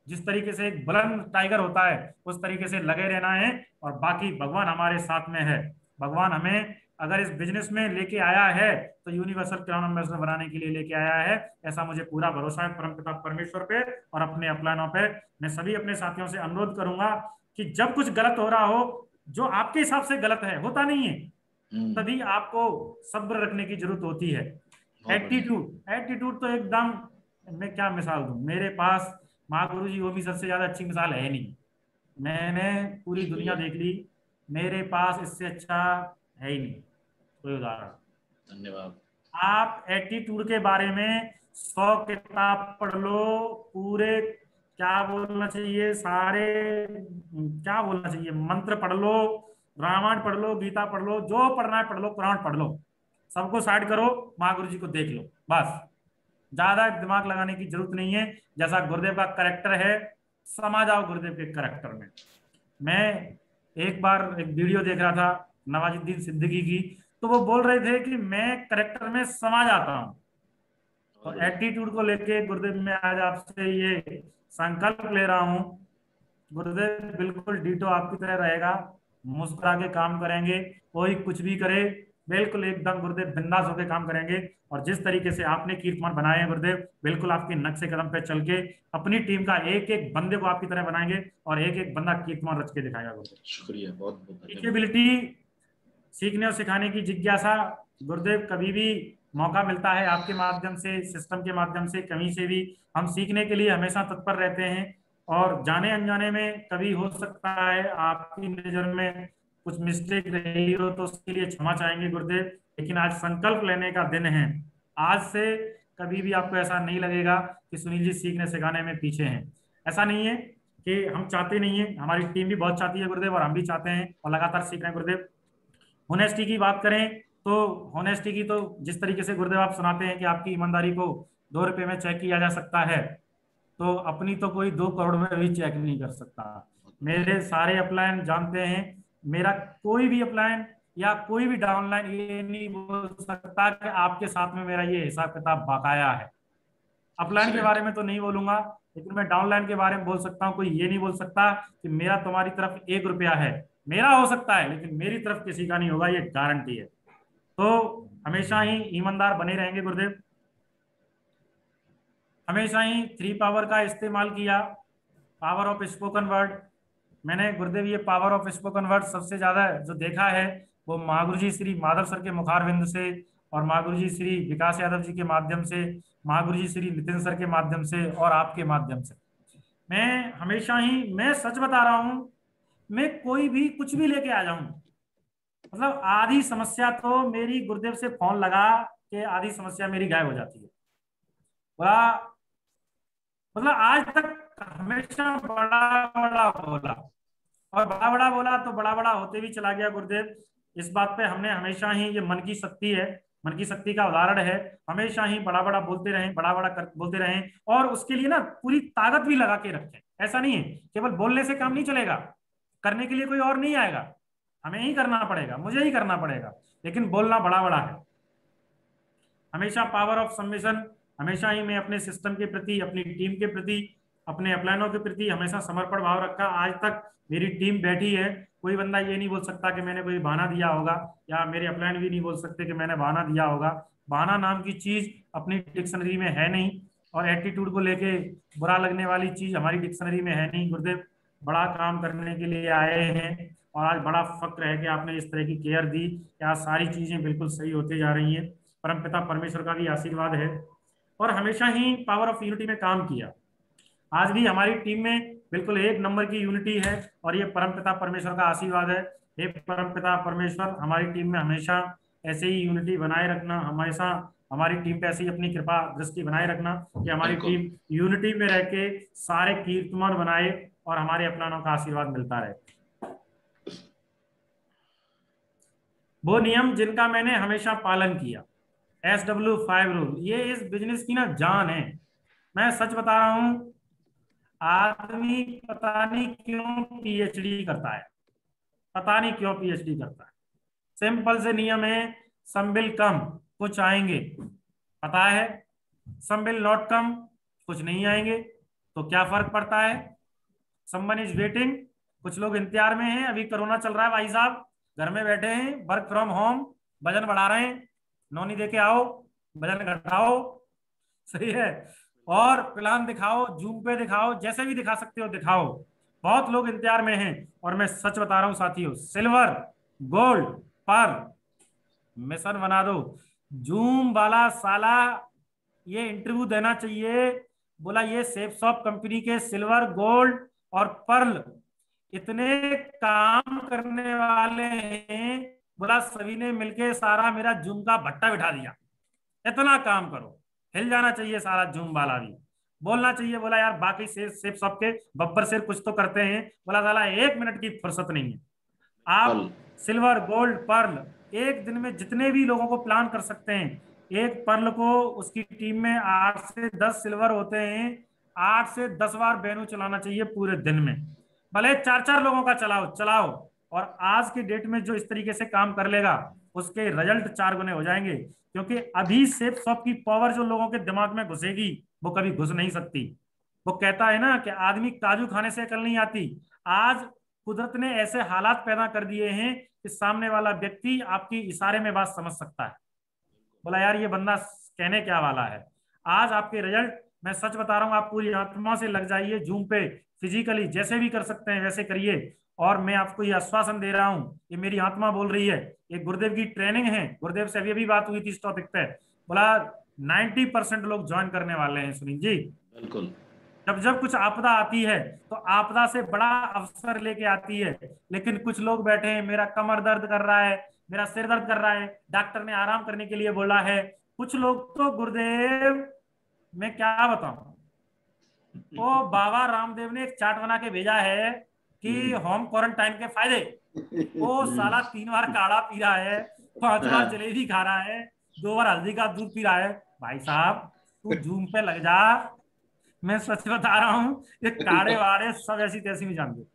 जिस तरीके से एक बुलंद टाइगर होता है उस तरीके से लगे रहना है। और बाकी भगवान हमारे साथ में है। भगवान हमें अगर इस बिजनेस में लेके आया है तो यूनिवर्सल क्राउन एम्बेसडर बनाने के लिए लेके आया है, ऐसा मुझे पूरा भरोसा है परमपिता परमेश्वर पे और अपने अपलाइनों पे। मैं सभी अपने साथियों से अनुरोध करूंगा कि जब कुछ गलत हो रहा हो, जो आपके हिसाब से गलत है, होता नहीं है, तभी आपको सब्र रखने की जरूरत होती है। बहुत बढ़िया। एटीट्यूड, एटीट्यूड तो एकदम, मैं क्या मिसाल दूं, मेरे पास महागुरु जी वो भी सबसे ज्यादा अच्छी मिसाल है नहीं। मैंने पूरी दुनिया शुक्रिया। देख ली, मेरे पास इससे अच्छा है ही नहीं कोई उदाहरण। धन्यवाद। आप एटीट्यूड के बारे में 100 किताब पढ़ लो, पूरे क्या बोलना चाहिए, सारे क्या बोलना चाहिए, मंत्र पढ़ लो, रामायण पढ़ लो, गीता पढ़ लो, जो पढ़ना है पढ़ लो, पुराण पढ़ लो, सबको साइड करो, महागुरु जी को देख लो, बस। ज्यादा दिमाग लगाने की जरूरत नहीं है। जैसा गुरुदेव का करेक्टर है, समा जाओ गुरुदेव के करेक्टर में। मैं एक बार एक वीडियो देख रहा था नवाजुद्दीन सिद्दीकी की, तो वो बोल रहे थे कि मैं करेक्टर में समा जाता हूँ। बहुत तो बढ़िया। एटीट्यूड को लेके गुरुदेव मैं आज आपसे ये संकल्प ले रहा हूँ, गुरुदेव बिल्कुल डीटो आपकी तरह रहेगा, मुस्कुरा के काम करेंगे, कोई कुछ भी करे, बिल्कुल एकदम गुरुदेव बिंदास होकर काम करेंगे। और जिस तरीके से आपने कीर्तमान बनाए हैं गुरुदेव, बिल्कुल आपके नक्शे कदम पे चल के अपनी टीम का एक एक बंदे को आपकी तरह बनाएंगे और एक एक बंदा कीर्तमान रच के दिखाएगा गुरुदेव। शुक्रिया, बहुत बहुत धन्यवाद। टीचेबिलिटी, सीखने और सिखाने की जिज्ञासा, गुरुदेव कभी भी मौका मिलता है आपके माध्यम से, सिस्टम के माध्यम से, कहीं से भी हम सीखने के लिए हमेशा तत्पर रहते हैं। और जाने अनजाने में कभी हो सकता है आपकी नजर में कुछ मिस्टेक रही हो तो उसके लिए क्षमा चाहेंगे गुरुदेव। लेकिन आज संकल्प लेने का दिन है, आज से कभी भी आपको ऐसा नहीं लगेगा कि सुनील जी सीखने सिखाने में पीछे हैं। ऐसा नहीं है कि हम चाहते नहीं है, हमारी टीम भी बहुत चाहती है गुरुदेव, और हम भी चाहते हैं और लगातार सीख रहे हैं गुरुदेव। होनेस्टी की बात करें तो होनेस्टी की तो जिस तरीके से गुरुदेव आप सुनाते हैं कि आपकी ईमानदारी को 2 रुपए में चेक किया जा सकता है, तो अपनी तो कोई 2 करोड़ में भी चेक नहीं कर सकता। मेरे सारे अपलायन जानते हैं, मेरा कोई भी अपलायन या कोई भी डाउनलाइन ये नहीं बोल सकता कि आपके साथ में मेरा ये हिसाब किताब बकाया है। अपलाइन के एक्सीलेंट। बारे में तो नहीं बोलूंगा, लेकिन मैं डाउनलाइन के बारे में बोल सकता हूँ। कोई ये नहीं बोल सकता कि मेरा तुम्हारी तरफ 1 रुपया है, मेरा हो सकता है लेकिन मेरी तरफ किसी का नहीं होगा, ये गारंटी है। तो हमेशा ही ईमानदार बने रहेंगे गुरुदेव, हमेशा ही 3 पावर का इस्तेमाल किया, पावर ऑफ स्पोकन वर्ड। मैंने गुरुदेव ये पावर ऑफ स्पोकन वर्ड सबसे ज्यादा जो देखा है वो महागुरु जी श्री माधव सर के मुखारविंद से और महागुरु जी श्री विकास यादव जी के माध्यम से, महागुरु जी श्री नितिन सर के माध्यम से और आपके माध्यम से मैं हमेशा ही, मैं सच बता रहा हूं, मैं कोई भी कुछ भी लेके आ जाऊं, मतलब आधी समस्या तो मेरी गुरुदेव से फोन लगा के आधी समस्या मेरी गायब हो जाती है। बड़ा मतलब आज तक हमेशा बड़ा बड़ा बोला, और बड़ा बड़ा बोला तो बड़ा बड़ा होते भी चला गया गुरुदेव। इस बात पे हमने हमेशा ही, ये मन की शक्ति है, मन की शक्ति का उदाहरण है, हमेशा ही बड़ा बड़ा बोलते रहें, बड़ा बड़ा बोलते रहें, और उसके लिए ना पूरी ताकत भी लगा के रखें। ऐसा नहीं है केवल बोलने से काम नहीं चलेगा, करने के लिए कोई और नहीं आएगा, हमें ही करना पड़ेगा, मुझे ही करना पड़ेगा, लेकिन बोलना बड़ा बड़ा है। हमेशा पावर ऑफ सबमिशन, हमेशा ही मैं अपने सिस्टम के प्रति, अपनी टीम के प्रति, अपने अपलाइनों के प्रति हमेशा समर्पण भाव रखा। आज तक मेरी टीम बैठी है, कोई बंदा ये नहीं बोल सकता कि मैंने कोई बहाना दिया होगा, या मेरे अपलाइन भी नहीं बोल सकते कि मैंने बहाना दिया होगा। बहाना नाम की चीज अपनी डिक्शनरी में है नहीं, और एटीट्यूड को लेके बुरा लगने वाली चीज हमारी डिक्शनरी में है नहीं। गुरुदेव बड़ा काम करने के लिए आए हैं, और आज बड़ा फक्र है कि आपने इस तरह की केयर दी कि आज सारी चीजें बिल्कुल सही होते जा रही हैं। परमपिता परमेश्वर का भी आशीर्वाद है, और हमेशा ही पावर ऑफ यूनिटी में काम किया। आज भी हमारी टीम में बिल्कुल एक नंबर की यूनिटी है, और ये परमपिता परमेश्वर का आशीर्वाद है। हे परमपिता परमेश्वर, हमारी टीम में हमेशा ऐसे ही यूनिटी बनाए रखना, हमेशा हमारी टीम पे ऐसी अपनी कृपा दृष्टि बनाए रखना कि हमारी टीम यूनिटी में रह के सारे कीर्तमान बनाए और हमारे अपनानों का आशीर्वाद मिलता रहे। वो नियम जिनका मैंने हमेशा पालन किया, SW5 रूल, ये इस बिजनेस की ना जान है। मैं सच बता रहा हूं, आदमी पता नहीं क्यों PhD करता है, पता नहीं क्यों PhD करता है। सिंपल से नियम है, सम विल कम, कुछ आएंगे, पता है, सम विल नॉट कम, कुछ नहीं आएंगे। तो क्या फर्क पड़ता है? समवन इज वेटिंग, कुछ लोग इंतजार में हैं, अभी कोरोना चल रहा है भाई साहब, घर में बैठे हैं, वर्क फ्रॉम होम, वजन बढ़ा रहे हैं, नौनी दे के आओ, वजन घटाओ, सही है, और प्लान दिखाओ, जूम पे दिखाओ, जैसे भी दिखा सकते हो दिखाओ। बहुत लोग इंतजार में हैं, और मैं सच बता रहा हूं साथियों, सिल्वर गोल्ड पर मिशन बना दो। जूम वाला साला ये इंटरव्यू देना चाहिए, बोला ये सेफ शॉप कंपनी के सिल्वर गोल्ड और पर्ल इतने काम करने वाले हैं, बोला सभी ने मिलके सारा मेरा जूम का भट्टा बिठा दिया, इतना काम करो, हिल जाना चाहिए सारा जूम वाला भी, बोलना चाहिए। बोला यार बाकी सेफ सबके बब्बर शेर कुछ तो करते हैं, बोला साला 1 मिनट की फुर्सत नहीं है। आप सिल्वर गोल्ड पर्ल एक दिन में जितने भी लोगों को प्लान कर सकते हैं, एक पर्ल को उसकी टीम में 8 से 10 सिल्वर होते हैं, 8 से 10 बार बेनू चलाना चाहिए पूरे दिन में, भले 4-4 लोगों का चलाओ चलाओ। और आज की डेट में जो इस तरीके से काम कर लेगा उसके रिजल्ट 4 गुने हो जाएंगे, क्योंकि अभी सेफ शॉप की पावर जो लोगों के दिमाग में घुसेगी वो कभी घुस नहीं सकती। वो कहता है ना कि आदमी काजू खाने से अकल नहीं आती, आज कुदरत ने ऐसे हालात पैदा कर दिए हैं कि सामने वाला व्यक्ति आपकी इशारे में बात समझ सकता है। बोला यार ये बंदा कहने क्या वाला है। आज आपके रिजल्ट, मैं सच बता रहा हूँ, आप पूरी आत्मा से लग जाइए जूम पे, फिजिकली जैसे भी कर सकते हैं वैसे करिए। और मैं आपको ये आश्वासन दे रहा हूँ, ये मेरी आत्मा बोल रही है, ये गुरुदेव की ट्रेनिंग है, गुरुदेव से अभी अभी बात हुई थी इस टॉपिक पे, बोला 90% लोग ज्वाइन करने वाले हैं सुनील जी। बिल्कुल। जब जब कुछ आपदा आती है तो आपदा से बड़ा अवसर लेके आती है, लेकिन कुछ लोग बैठे हैं, मेरा कमर दर्द कर रहा है, मेरा सिर दर्द कर रहा है, डॉक्टर ने आराम करने के लिए बोला है। कुछ लोग तो गुरुदेव, मैं क्या बताऊं, तो बाबा रामदेव ने एक चार्ट बना के भेजा है कि होम क्वारंटाइन के फायदे। वो साला 3 बार काढ़ा पी रहा है, 5 बार जलेबी खा रहा है, 2 बार हल्दी का दूध पी रहा है। भाई साहब तू जूम पे लग जा, मैं सच बता रहा हूँ, ये काढ़े वाड़े सब ऐसी तैसी में जान दो,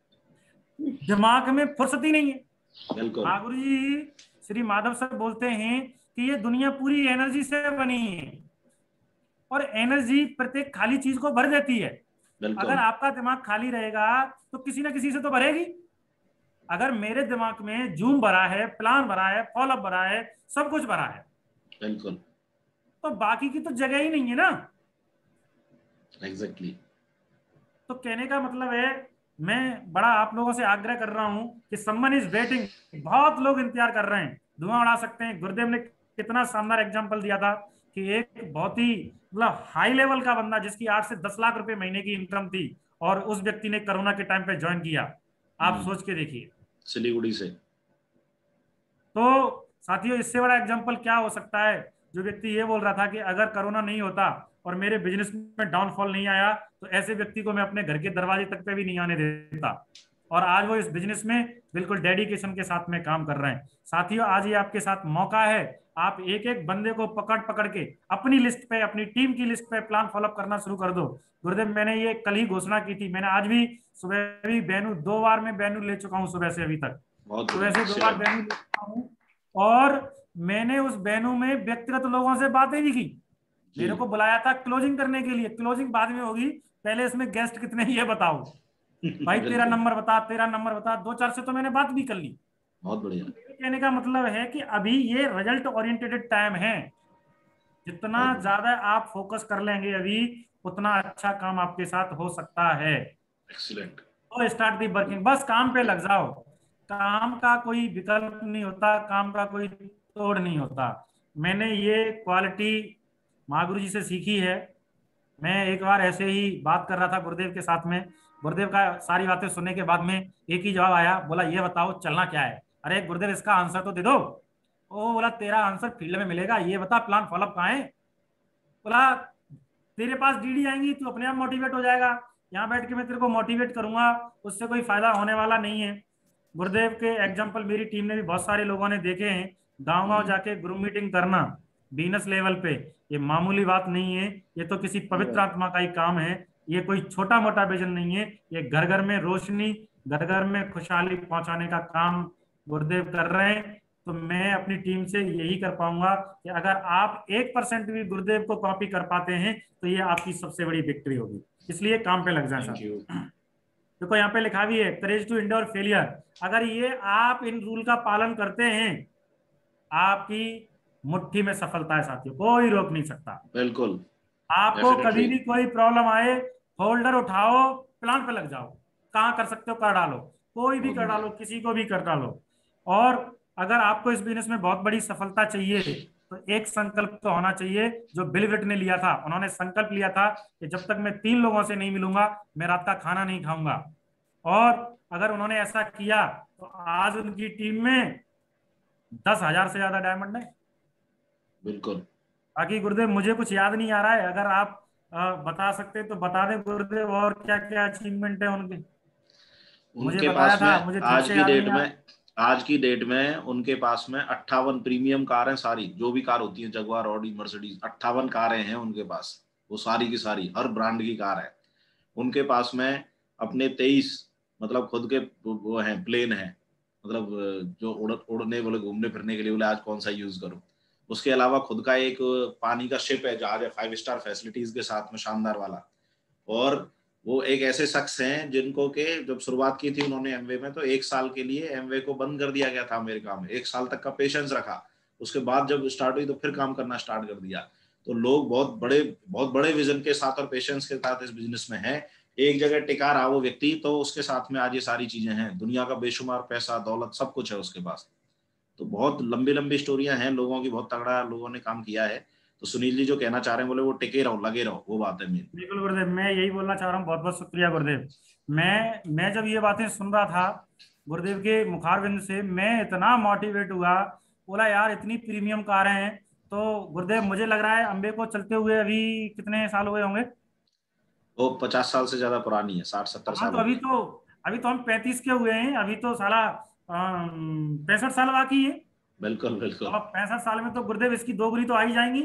दिमाग में फुर्सत ही नहीं है। महागुरु जी श्री माधव सर बोलते हैं कि ये दुनिया पूरी एनर्जी से बनी है, और एनर्जी प्रत्येक खाली चीज को भर देती है। अगर आपका दिमाग खाली रहेगा तो किसी ना किसी से तो भरेगी। अगर मेरे दिमाग में जूम भरा है, प्लान भरा है, फॉलोअप भरा है, सब कुछ भरा है, बिल्कुल, तो बाकी की तो जगह ही नहीं है ना। एग्जैक्टली। तो कहने का मतलब है, मैं बड़ा आप लोगों से आग्रह कर रहा हूं कि समवन इज वेटिंग, बहुत लोग इंतजार कर रहे हैं, धुआं उड़ा सकते हैं। गुरुदेव ने इतना शानदार एग्जांपल दिया था कि एक बहुत ही मतलब हाई लेवल का बंदा जिसकी 8 से 10 लाख रुपए महीने की इनकम थी और उस व्यक्ति ने कोरोना के टाइम पे ज्वाइन किया। आप सोच के देखिए। सिलीगुड़ी से। तो साथियों, इससे बड़ा एग्जांपल क्या हो सकता है? जो व्यक्ति ये बोल रहा था कि अगर कोरोना नहीं होता और मेरे बिजनेस में डाउनफॉल नहीं आया तो ऐसे व्यक्ति को मैं अपने घर के दरवाजे तक पे भी नहीं आने देता, और आज वो इस बिजनेस में बिल्कुल डेडिकेशन के साथ में काम कर रहे हैं। साथियों, आज ये आपके साथ मौका है, आप एक एक बंदे को पकड़ पकड़ के अपनी लिस्ट पे, अपनी टीम की लिस्ट पे प्लान फॉलोअप करना शुरू कर दो। गुरुदेव, मैंने ये कल ही घोषणा की थी, मैंने आज भी सुबह भी बेनू 2 बार मैं बेनू ले चुका हूँ सुबह से अभी तक। बहुत सुबह से 2 बार बेनू ले चुका हूँ, और मैंने उस बेनू में व्यक्तिगत लोगों से बातें भी की। मेरे को बुलाया था क्लोजिंग करने के लिए, क्लोजिंग बाद में होगी, पहले इसमें गेस्ट कितने हैं ये बताओ। भाई तेरा नंबर बता, तेरा नंबर बता, 2-4 से तो मैंने बात भी कर ली। बहुत बढ़िया। कहने का मतलब है कि अभी ये रिजल्ट ओरिएंटेड टाइम है, जितना ज्यादा आप फोकस कर लेंगे अभी उतना अच्छा काम आपके साथ हो सकता है। एक्सीलेंट। तो स्टार्ट दी वर्किंग, बस काम पे लग जाओ। काम का कोई विकल्प नहीं होता, काम का कोई तोड़ नहीं होता। मैंने ये क्वालिटी महागुरु जी से सीखी है। मैं एक बार ऐसे ही बात कर रहा था गुरुदेव के साथ में, गुरुदेव का सारी बातें सुनने के बाद में एक ही जवाब आया, बोला ये बताओ चलना क्या है। अरे गुरुदेव, इसका आंसर तो दे दो। ओ बोला, तेरा आंसर फील्ड में मिलेगा, ये बता प्लान फॉलोअप कहाँ है। बोला, तेरे पास डीडी आएंगी, तू अपने आप मोटिवेट हो जाएगा, यहाँ बैठ के मैं तेरे को मोटिवेट करूंगा, उससे कोई फायदा होने वाला नहीं है। गुरुदेव के एग्जाम्पल मेरी टीम ने भी बहुत सारे लोगों ने देखे हैं। गांव गांव जाके ग्रुप मीटिंग करना बिजनेस लेवल पे, ये मामूली बात नहीं है, ये तो किसी पवित्र आत्मा का ही काम है। ये कोई छोटा मोटा विजन नहीं है, ये घर घर में रोशनी, घर घर में खुशहाली पहुंचाने का काम गुरुदेव कर रहे हैं। तो मैं अपनी टीम से यही कर पाऊंगा कि अगर आप 1% भी गुरुदेव को कॉपी कर पाते हैं तो ये आपकी सबसे बड़ी विक्ट्री होगी। इसलिए काम पे लग जाए थैंक यू। साहब। देखो यहाँ पे लिखा भी है, करेज टू इंडोर फेलियर। अगर ये आप इन रूल का पालन करते हैं, आपकी मुट्ठी में सफलता है साथियों, कोई रोक नहीं सकता। बिल्कुल। आपको कभी डेफिनेटली। भी कोई प्रॉब्लम आए, होल्डर उठाओ, प्लान पे लग जाओ, कहाँ कर सकते हो कर डालो, कोई भी बहुत कर बढ़िया। डालो, किसी को भी कर डालो। और अगर आपको इस बिजनेस में बहुत बड़ी सफलता चाहिए तो एक संकल्प तो होना चाहिए जो बिल गेट्स ने लिया था। उन्होंने संकल्प लिया था कि जब तक मैं 3 लोगों से नहीं मिलूंगा मैं रात का खाना नहीं खाऊंगा। और अगर उन्होंने ऐसा किया तो आज उनकी टीम में 10,000 से ज्यादा डायमंड है। बिल्कुल। बाकी गुरुदेव मुझे कुछ याद नहीं आ रहा है, अगर आप बता सकते तो बता दें गुरुदेव, और क्या क्या अचीवमेंट है उनके। मुझे उनके बताया पास में था, मुझे ठीक से याद नहीं आ रहा। आज की डेट में उनके पास में 58 प्रीमियम कार हैं, सारी जो भी कार होती है, जगुआर, ऑडी, मर्सिडीज, 58 कारें हैं उनके पास। वो सारी की सारी हर ब्रांड की कार है उनके पास में। अपने 23 मतलब खुद के वो हैं, प्लेन है, मतलब जो उड़ने बोले, घूमने फिरने के लिए बोले आज कौन सा यूज करूं। उसके अलावा खुद का एक पानी का शिप है, जहाज है, 5 स्टार फैसिलिटीज के साथ में, शानदार वाला। और वो एक ऐसे शख्स हैं जिनको के जब शुरुआत की थी उन्होंने एमवे में, तो 1 साल के लिए एमवे को बंद कर दिया गया था अमेरिका में। 1 साल तक का पेशेंस रखा, उसके बाद जब स्टार्ट हुई तो फिर काम करना स्टार्ट कर दिया। तो लोग बहुत बड़े विजन के साथ और पेशेंस के साथ इस बिजनेस में है। एक जगह टिका रहा वो व्यक्ति, तो उसके साथ में आज ये सारी चीजें हैं। दुनिया का बेशुमार पैसा, दौलत, सब कुछ है उसके पास। तो बहुत लंबी लंबी स्टोरियां हैं लोगों की, बहुत तगड़ा लोगों ने काम किया है। तो सुनील जी जो कहना चाह रहे हैं, बोले वो टिके रहो, लगे रहो, वो बात है मेन। बिल्कुल गुरुदेव, मैं यही बोलना चाह रहा हूँ, बहुत बहुत शुक्रिया गुरुदेव। मैं जब ये बातें सुन रहा था गुरुदेव के मुखारविंद से, मैं इतना मोटिवेट हुआ, बोला यार इतनी प्रीमियम कारें हैं। तो गुरुदेव मुझे लग रहा है अंबे को चलते हुए अभी कितने साल हुए होंगे? वो 50 साल से ज्यादा पुरानी है, 60-70 हाँ, साल तो हो अभी गए। तो अभी तो हम 35 के हुए हैं, अभी तो साला 65 साल बाकी है। बिल्कुल तो बिल्कुल। अब 65 साल में तो गुरुदेव इसकी दोगुनी तो आ ही जाएंगी।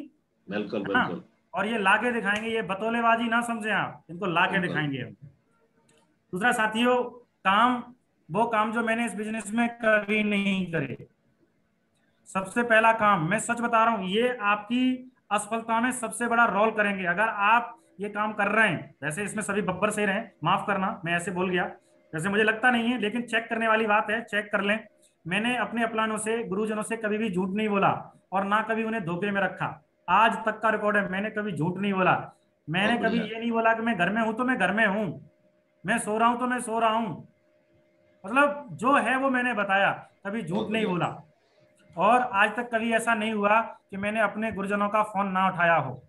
बिल्कुल हाँ, बिल्कुल। और ये लाके दिखाएंगे, ये बतौलेबाजी ना समझे आप, इनको लाके बिल्कुल। दिखाएंगे हम। दूसरा साथियों, काम, वो काम जो मैंने इस बिजनेस में कभी नहीं करे। सबसे पहला काम, मैं सच बता रहा हूं, ये आपकी असफलता में सबसे बड़ा रोल करेंगे अगर आप ये काम कर रहे हैं। वैसे इसमें सभी बब्बर से रहे, माफ करना मैं ऐसे बोल गया, वैसे मुझे लगता नहीं है, लेकिन चेक करने वाली बात है, चेक कर लें। मैंने अपने अपलानों से, गुरुजनों से कभी भी झूठ नहीं बोला और ना कभी उन्हें धोखे में रखा। आज तक का रिकॉर्ड है, मैंने कभी झूठ नहीं बोला। मैंने बहुत कभी बढ़िया। ये नहीं बोला कि मैं घर में हूं तो मैं घर में हूं, मैं सो रहा हूं तो मैं सो रहा हूं। मतलब जो है वो मैंने बताया, कभी झूठ बहुत नहीं बढ़िया। बोला। और आज तक कभी ऐसा नहीं हुआ कि मैंने अपने गुरुजनों का फोन ना उठाया हो।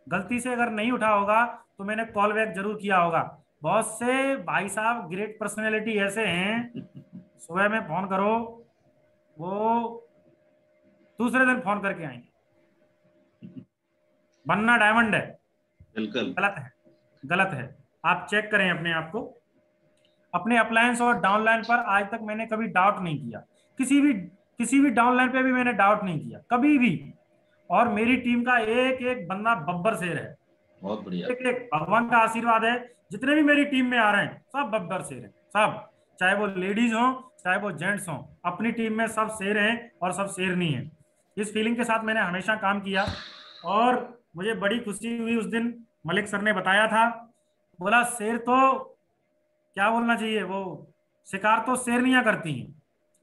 गलती से अगर नहीं उठा होगा तो मैंने कॉल बैक जरूर किया होगा। बहुत से भाई साहब ग्रेट पर्सनैलिटी ऐसे हैं, सुबह में फोन करो वो दूसरे दिन फोन करके आएंगे, बनना डायमंड है। बिल्कुल। गलत है, गलत है। आप चेक करें अपने आप को। अपने अपलायंस और डाउनलाइन पर आज तक मैंने कभी डाउट नहीं किया। किसी भी डाउनलाइन पे भी मैंने डाउट नहीं किया कभी भी। और मेरी टीम का एक एक बंदा बब्बर शेर है। बहुत बढ़िया। एक एक भगवान का आशीर्वाद है, जितने भी मेरी टीम में आ रहे हैं सब बब्बर शेर हैं, सब। चाहे वो लेडीज हो चाहे वो जेंट्स हो, अपनी टीम में सब शेर हैं और सब शेरनी है। इस फीलिंग के साथ मैंने हमेशा काम किया। और मुझे बड़ी खुशी हुई उस दिन, मलिक सर ने बताया था, बोला शेर तो क्या बोलना चाहिए, वो शिकार तो शेरनियां करती हैं।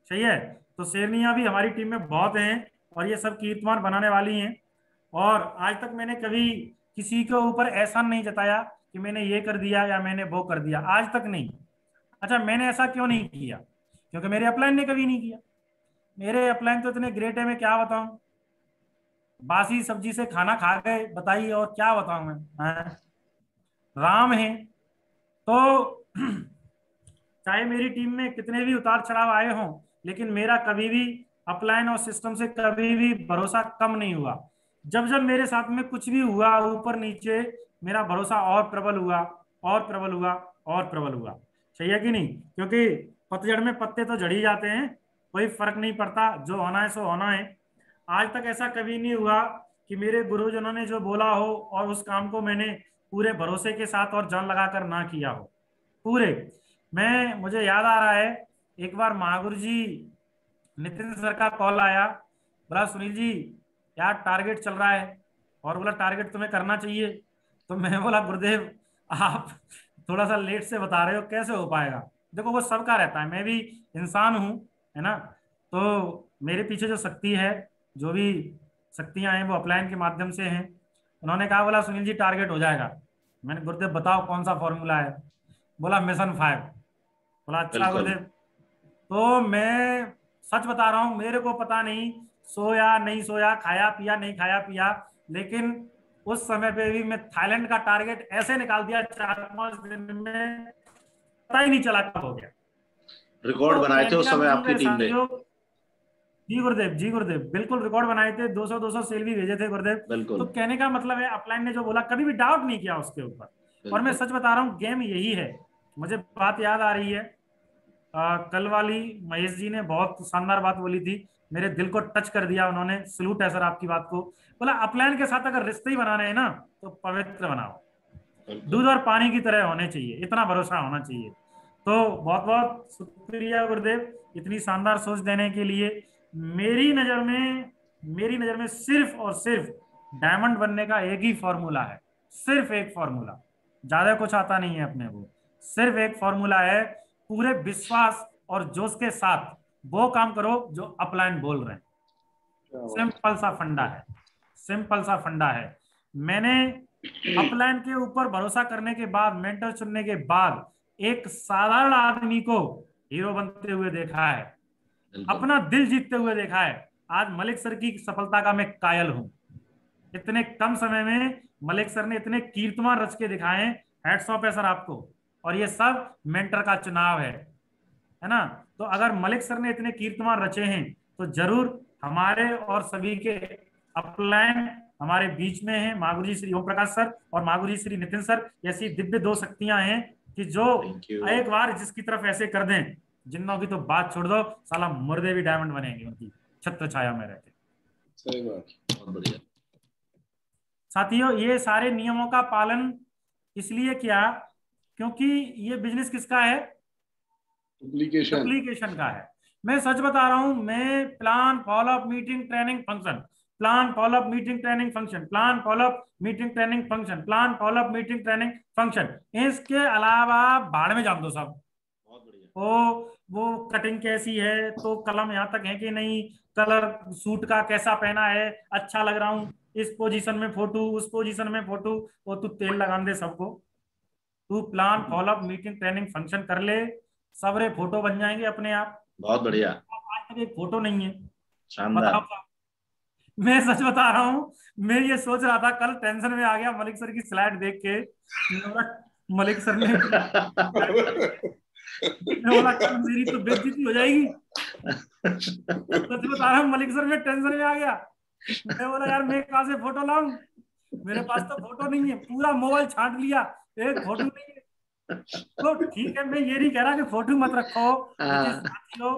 सही है। तो शेरनियां भी हमारी टीम में बहुत हैं और ये सब कीर्तिमान बनाने वाली हैं। और आज तक मैंने कभी किसी के ऊपर एहसान नहीं जताया कि मैंने ये कर दिया या मैंने वो कर दिया, आज तक नहीं। अच्छा, मैंने ऐसा क्यों नहीं किया? क्योंकि मेरे अपलाइन ने कभी नहीं किया। मेरे अपलाइन तो इतने ग्रेट है, मैं क्या बताऊं। बासी सब्जी से खाना खा गए, बताइए और क्या बताऊं मैं, हाँ? राम है। तो चाहे मेरी टीम में कितने भी उतार चढ़ाव आए हों, लेकिन मेरा कभी भी अपलाइन और सिस्टम से कभी भी भरोसा कम नहीं हुआ। जब जब मेरे साथ में कुछ भी हुआ ऊपर नीचे, मेरा भरोसा और प्रबल हुआ, और प्रबल हुआ, और प्रबल हुआ। सही है कि नहीं? क्योंकि पतझड़ में पत्ते तो झड़ ही जाते हैं, कोई फर्क नहीं पड़ता, जो होना है सो होना है। आज तक ऐसा कभी नहीं हुआ कि मेरे गुरुजनों ने जो बोला हो और उस काम को मैंने पूरे भरोसे के साथ और जान लगाकर ना किया हो। पूरे, मुझे याद आ रहा है, एक बार महागुरु जी नितिन सर का कॉल आया, बोला सुनील जी यार टारगेट चल रहा है, और बोला टारगेट तुम्हें करना चाहिए। तो मैं बोला गुरुदेव आप थोड़ा सा लेट से बता रहे हो, कैसे हो पाएगा? देखो वो सबका रहता है, मैं भी इंसान हूँ, है ना। तो मेरे पीछे जो शक्ति है, जो भी शक्तियां हैं वो अपलायन के माध्यम से हैं। उन्होंने कहा, बोला सुनील जी टारगेट हो जाएगा। मैंने, गुरुदेव बताओ कौन सा फॉर्मूला है? बोला मिशन 5। बोला अच्छा बिल्कुल। गुरुदेव। तो मैं सच बता रहा हूं, मेरे को पता नहीं सोया नहीं सोया, खाया पिया नहीं खाया पिया, लेकिन उस समय पे भी मैं थाईलैंड का टारगेट ऐसे निकाल दिया 4-5 दिन में, पता ही नहीं चला कब हो गया। रिकॉर्ड तो बनाए थे कहने उस का समय मतलब आपकी है टीम ने। साथियों, जी गुरुदेव, जी गुरुदेव, बिल्कुल रिकॉर्ड बनाए थे, 200-200 सेल भी भेजे थे गुरुदेव। तो बिल्कुल। कहने का मतलब है अपलाइन ने जो बोला कभी भी डाउट नहीं किया उसके ऊपर। और मैं बिल्कुल। सच बता रहा हूँ, गेम यही है। मुझे बात याद आ रही है, कल वाली महेश जी ने बहुत शानदार बात बोली थी, मेरे दिल को टच कर दिया उन्होंने। सलूट है सर आपकी बात को। बोला अपलाइन के साथ अगर रिश्ते ही बनाने हैं ना तो पवित्र बनाओ, बिल्कुल। दूध और पानी की तरह होने चाहिए, इतना भरोसा होना चाहिए। तो बहुत बहुत शुक्रिया गुरुदेव, इतनी शानदार सोच देने के लिए। मेरी नजर में मेरी नजर में सिर्फ और सिर्फ डायमंड बनने का एक ही फॉर्मूला है, सिर्फ एक फॉर्मूला, ज्यादा कुछ आता नहीं है अपने को। सिर्फ एक फॉर्मूला है, पूरे विश्वास और जोश के साथ वो काम करो जो अपलाइन बोल रहे हैं। सिंपल सा फंडा है, सिंपल सा फंडा है। मैंने अपलाइन के ऊपर भरोसा करने के बाद, मेंटर चुनने के बाद, एक साधारण आदमी को हीरो बनते हुए देखा है, बिल्कुल। अपना दिल जीतते हुए देखा है। आज मलिक सर की सफलता का मैं कायल हूं। इतने कम समय में मलिक सर ने इतने कीर्तिमान रच के दिखाए हैं, हैट्स ऑफ है सर आपको। और ये सब मेंटर का चुनाव है ना। तो अगर मलिक सर ने इतने कीर्तिमान रचे हैं तो जरूर हमारे और सभी के अपलाइन हमारे बीच में है। मागुरी श्री ओम प्रकाश सर और मागुरी श्री नितिन सर ऐसी दिव्य दो शक्तियां हैं कि जो थैंक यू। एक बार जिसकी तरफ ऐसे कर दें, जिन्नों की तो बात छोड़ दो, साला मुर्दे भी डायमंड बनेंगे उनकी छत्र छाया में रहते। सही बात। बहुत बढ़िया। साथियों, ये सारे नियमों का पालन इसलिए किया क्योंकि ये बिजनेस किसका है? एप्लीकेशन। एप्लीकेशन का है। मैं सच बता रहा हूं, मैं plan follow up meeting training function, plan follow up meeting training function, plan follow up meeting training function, plan follow up meeting training function, इसके अलावा भाड़ में जान दो सब। बहुत बढ़िया। वो कटिंग कैसी है, तो कलम यहाँ तक है कि नहीं, कलर सूट का कैसा पहना है, अच्छा लग रहा हूँ, इस पोजीशन में फोटो, उस पोजीशन में फोटो, वो तू तेल लगा दे सबको। तू plan follow up meeting training function कर ले, सबरे फोटो बन जाएंगे अपने आप। बहुत बढ़िया। आज तक एक फोटो नहीं है। शानदार। बताओ। मैं सच बता रहा हूँ, मैं ये सोच रहा था, कल टेंशन में आ गया मलिक सर की स्लाइड देख के। मैं बोला मलिक सर ने मैं बोला कल मेरी तो बेइज्जती हो जाएगी। सच बता रहा हूँ, मलिक सर में टेंशन में आ गया। मैं बोला यार मैं कहाँ से फोटो लाऊं, मेरे पास तो फोटो नहीं है, पूरा मोबाइल छांट लिया, एक फोटो नहीं है। तो ठीक है, मैं ये नहीं कह रहा कि फोटो मत रखो, लेकिन हाँ, साथियों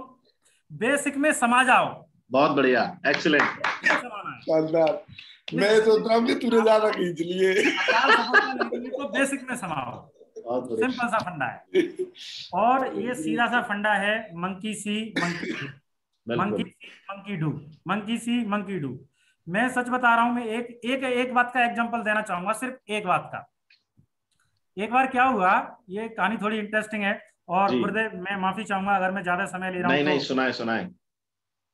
बेसिक में समा जाओ। बहुत बढ़िया, एक्सीलेंट। बेसिक में समाना है। शानदार। ये मैं सोच रहा हूँ कि तूने ज्यादा आपको खींच लिए। अपार सफलता लेनी है तो बेसिक में समाओ। बहुत सिंपल सा बढ़िया। फंडा है। और ये सीधा सा फंडा है, monkey see monkey do, monkey बिल्कुल। See monkey do, monkey see monkey do. मैं सच बता रहा हूं, मैं एक एक एक बात का एग्जांपल देना चाहूंगा, सिर्फ एक बात का। एक बार क्या हुआ, ये कहानी थोड़ी इंटरेस्टिंग है। और जी, गुरुदेव मैं माफी चाहूंगा अगर मैं ज्यादा समय ले रहा हूं नहीं नहीं, तो। सुनाए सुनाए।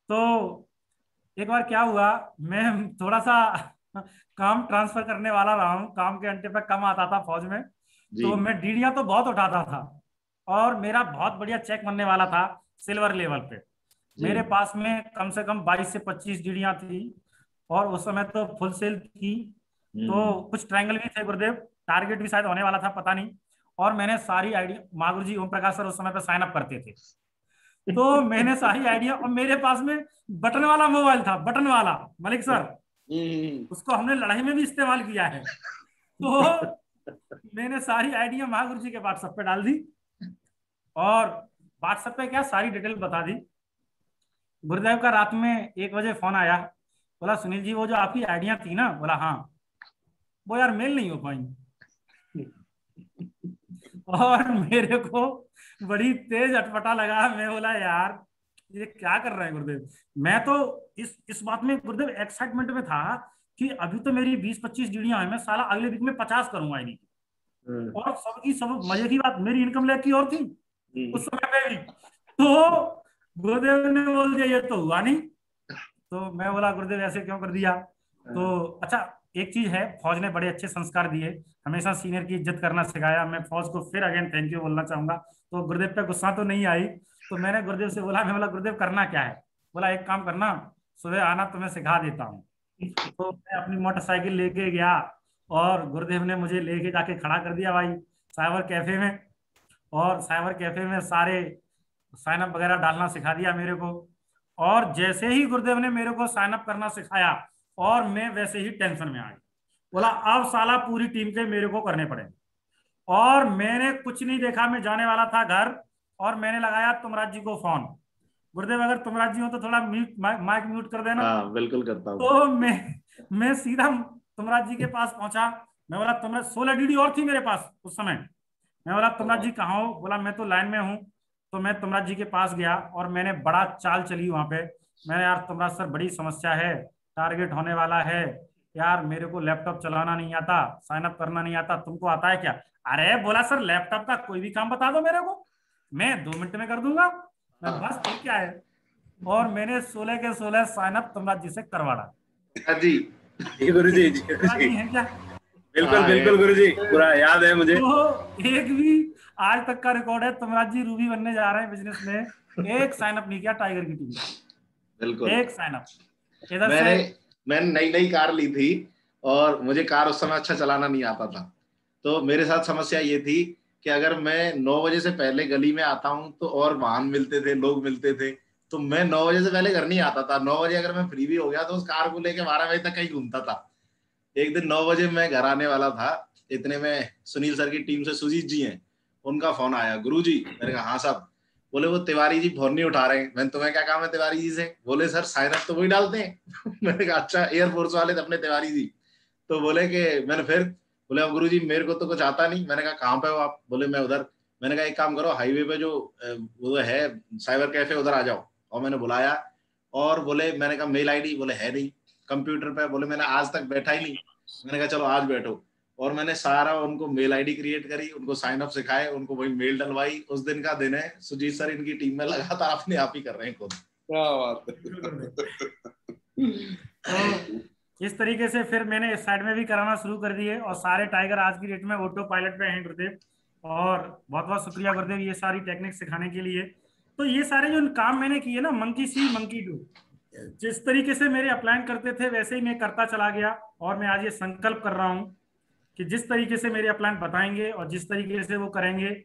तो एक बार क्या हुआ, मैं थोड़ा सा काम ट्रांसफर करने वाला रहा हूँ, काम के घंटे पे कम आता था फौज में। जी तो मैं डीडियां तो बहुत उठाता था, और मेरा बहुत बढ़िया चेक बनने वाला था सिल्वर लेवल पे। जी। मेरे पास में कम से कम 22 से 25 डीडियां थी, और उस समय तो फुल सेल थी। तो हम्म। कुछ ट्रायंगल भी थे गुरुदेव, टारगेट भी शायद होने वाला था, पता नहीं। और मैंने सारी आइडिया, मागुरु जी ओम प्रकाश सर उस समय पे साइन अप करते थे। तो मैंने सारी आइडिया, और मेरे पास में बटन वाला मोबाइल था, बटन वाला मलिक सर, हम्म। उसको हमने लड़ाई में भी इस्तेमाल किया है। तो मैंने सारी आइडिया महागुरु जी के व्हाट्सएप पे डाल दी, और व्हाट्सएप पे क्या सारी डिटेल बता दी। गुरुदेव का रात में 1 बजे फोन आया, बोला सुनील जी वो जो आपकी आइडिया थी ना, बोला हाँ, वो यार मेल नहीं हो पाई। और मेरे को बड़ी तेज अटपटा लगा। मैं बोला यार ये क्या कर रहे हैं गुरुदेव। मैं तो इस बात में गुरुदेव एक्साइटमेंट में था कि अभी तो मेरी 20-25 डीडियां हैं, मैं साला अगले वीक में 50 करूंगा आईडी। हम्म। और सबकी सब मजे की बात, मेरी इनकम लेवल की और थी हम्म। उस समय पे भी। तो गुरुदेव ने बोल दिया ये तो हुआ नहीं। तो मैं बोला गुरुदेव ऐसे क्यों कर दिया। तो अच्छा, एक चीज है, फौज ने बड़े अच्छे संस्कार दिए, हमेशा सीनियर की इज्जत करना सिखाया। मैं फौज को फिर अगेन थैंक यू बोलना चाहूंगा। तो गुरुदेव पे गुस्सा तो नहीं आई। तो मैंने गुरुदेव से बोला, मैं बोला गुरुदेव करना क्या है। बोला एक काम करना, सुबह आना, तुम्हें सिखा देता हूँ। तो मैं अपनी मोटरसाइकिल लेके गया, और गुरुदेव ने मुझे लेके जाके खड़ा कर दिया भाई साइबर कैफे में। और साइबर कैफे में सारे साइन अप वगैरह डालना सिखा दिया मेरे को। और जैसे ही गुरुदेव ने मेरे को साइन अप करना सिखाया, और मैं वैसे ही टेंशन में आ गया। बोला अब साला पूरी टीम के मेरे को करने पड़े। और मैंने कुछ नहीं देखा, मैं जाने वाला था घर, और मैंने लगाया तुमराज जी को फोन। गुरुदेव अगर तुमराज जी हो तो थोड़ा म्यूट, माइक म्यूट कर देना। हाँ, बिल्कुल करता हूँ। तो मैं सीधा तुमराज जी के पास पहुंचा। मैं बोला तुमराज, 16 डीडी और थी मेरे पास उस समय। मैं बोला तुमराज जी कहाँ हो। बोला मैं तो लाइन में हूँ। तो मैं तुमराज जी के पास गया, और मैंने बड़ा चाल चली वहां पे। मैंने यार तुमराज सर बड़ी समस्या है, टारगेट होने वाला है यार, मेरे को लैपटॉप चलाना नहीं आता, साइन अप करना नहीं आता, तुमको आता है क्या। अरे बोला सर लैपटॉप का कोई भी काम बता दो मेरे को, मैं 2 मिनट में कर दूंगा। मैं हाँ। बस ठीक क्या है। और मैंने 16 के 16 साइन अप तुमराज जी से करवा डाला। जी। जी गुरु जी, जी गुरु तुमराज जी, जी हैं क्या। बिल्कुल हाँ, बिल्कुल गुरु जी, पूरा याद है मुझे। तो एक भी आज तक का रिकॉर्ड है, तुमराज जी रूबी बनने जा रहे हैं बिजनेस में, एक साइन अप नहीं किया टाइगर की टीम बिल्कुल। का, एक साइन अप इधर से। मैंने मैंने नई नई कार ली थी, और मुझे कार उस समय अच्छा चलाना नहीं आता था। तो मेरे साथ समस्या ये थी कि अगर मैं 9 बजे से पहले गली में आता हूँ तो और वाहन मिलते थे, लोग मिलते थे, तो मैं 9 बजे से पहले घर नहीं आता था। 9 बजे अगर मैं फ्री भी हो गया तो उस कार को लेके 12 बजे तक कहीं घूमता था। एक दिन 9 बजे मैं घर आने वाला था, इतने में सुनील सर की टीम से सुजीत जी हैं, उनका फोन आया, गुरु जी। मैंने कहा हाँ साहब। बोले वो तिवारी जी फोन नहीं उठा रहे हैं। मैंने तुम्हें क्या काम है तिवारी जी से। बोले सर साइन अप तो वही डालते हैं। मैंने कहा अच्छा, एयरफोर्स वाले थे अपने तिवारी जी। तो बोले कि मैंने फिर बोले अब गुरु जी मेरे को तो कुछ आता नहीं। मैंने कहा कहाँ पे हो आप। बोले मैं उधर। मैंने कहा एक काम करो, हाईवे पे जो वो है साइबर कैफे, उधर आ जाओ। और मैंने बुलाया, और बोले, मैंने कहा मेल आईडी। बोले है नहीं कंप्यूटर पे। बोले मैंने आज तक बैठा ही नहीं। मैंने कहा चलो आज बैठो। और मैंने सारा उनको मेल आईडी क्रिएट करी, उनको साइन अप सिखाए, उनको वही मेल डलवाई। उस दिन का दिन है, सुजीत सर इनकी टीम में लगातार अपने आप ही कर रहे हैं खुद। क्या बात है। तो इस तरीके से फिर मैंने इस साइड में भी कराना शुरू कर दिए, और सारे टाइगर आज की डेट में ऑटो पायलट पे हैं गुरुदेव। और बहुत बहुत शुक्रिया गुरुदेव ये सारी टेक्निक सिखाने के लिए। तो ये सारे जो काम मैंने किए ना, मंकी सी मंकी डू, जिस तरीके से मेरे अपलाइन करते थे वैसे ही मैं करता चला गया, और मैं आज ये संकल्प कर रहा हूँ कि जिस तरीके से मेरे अपलाइन बताएंगे और जिस तरीके से वो करेंगे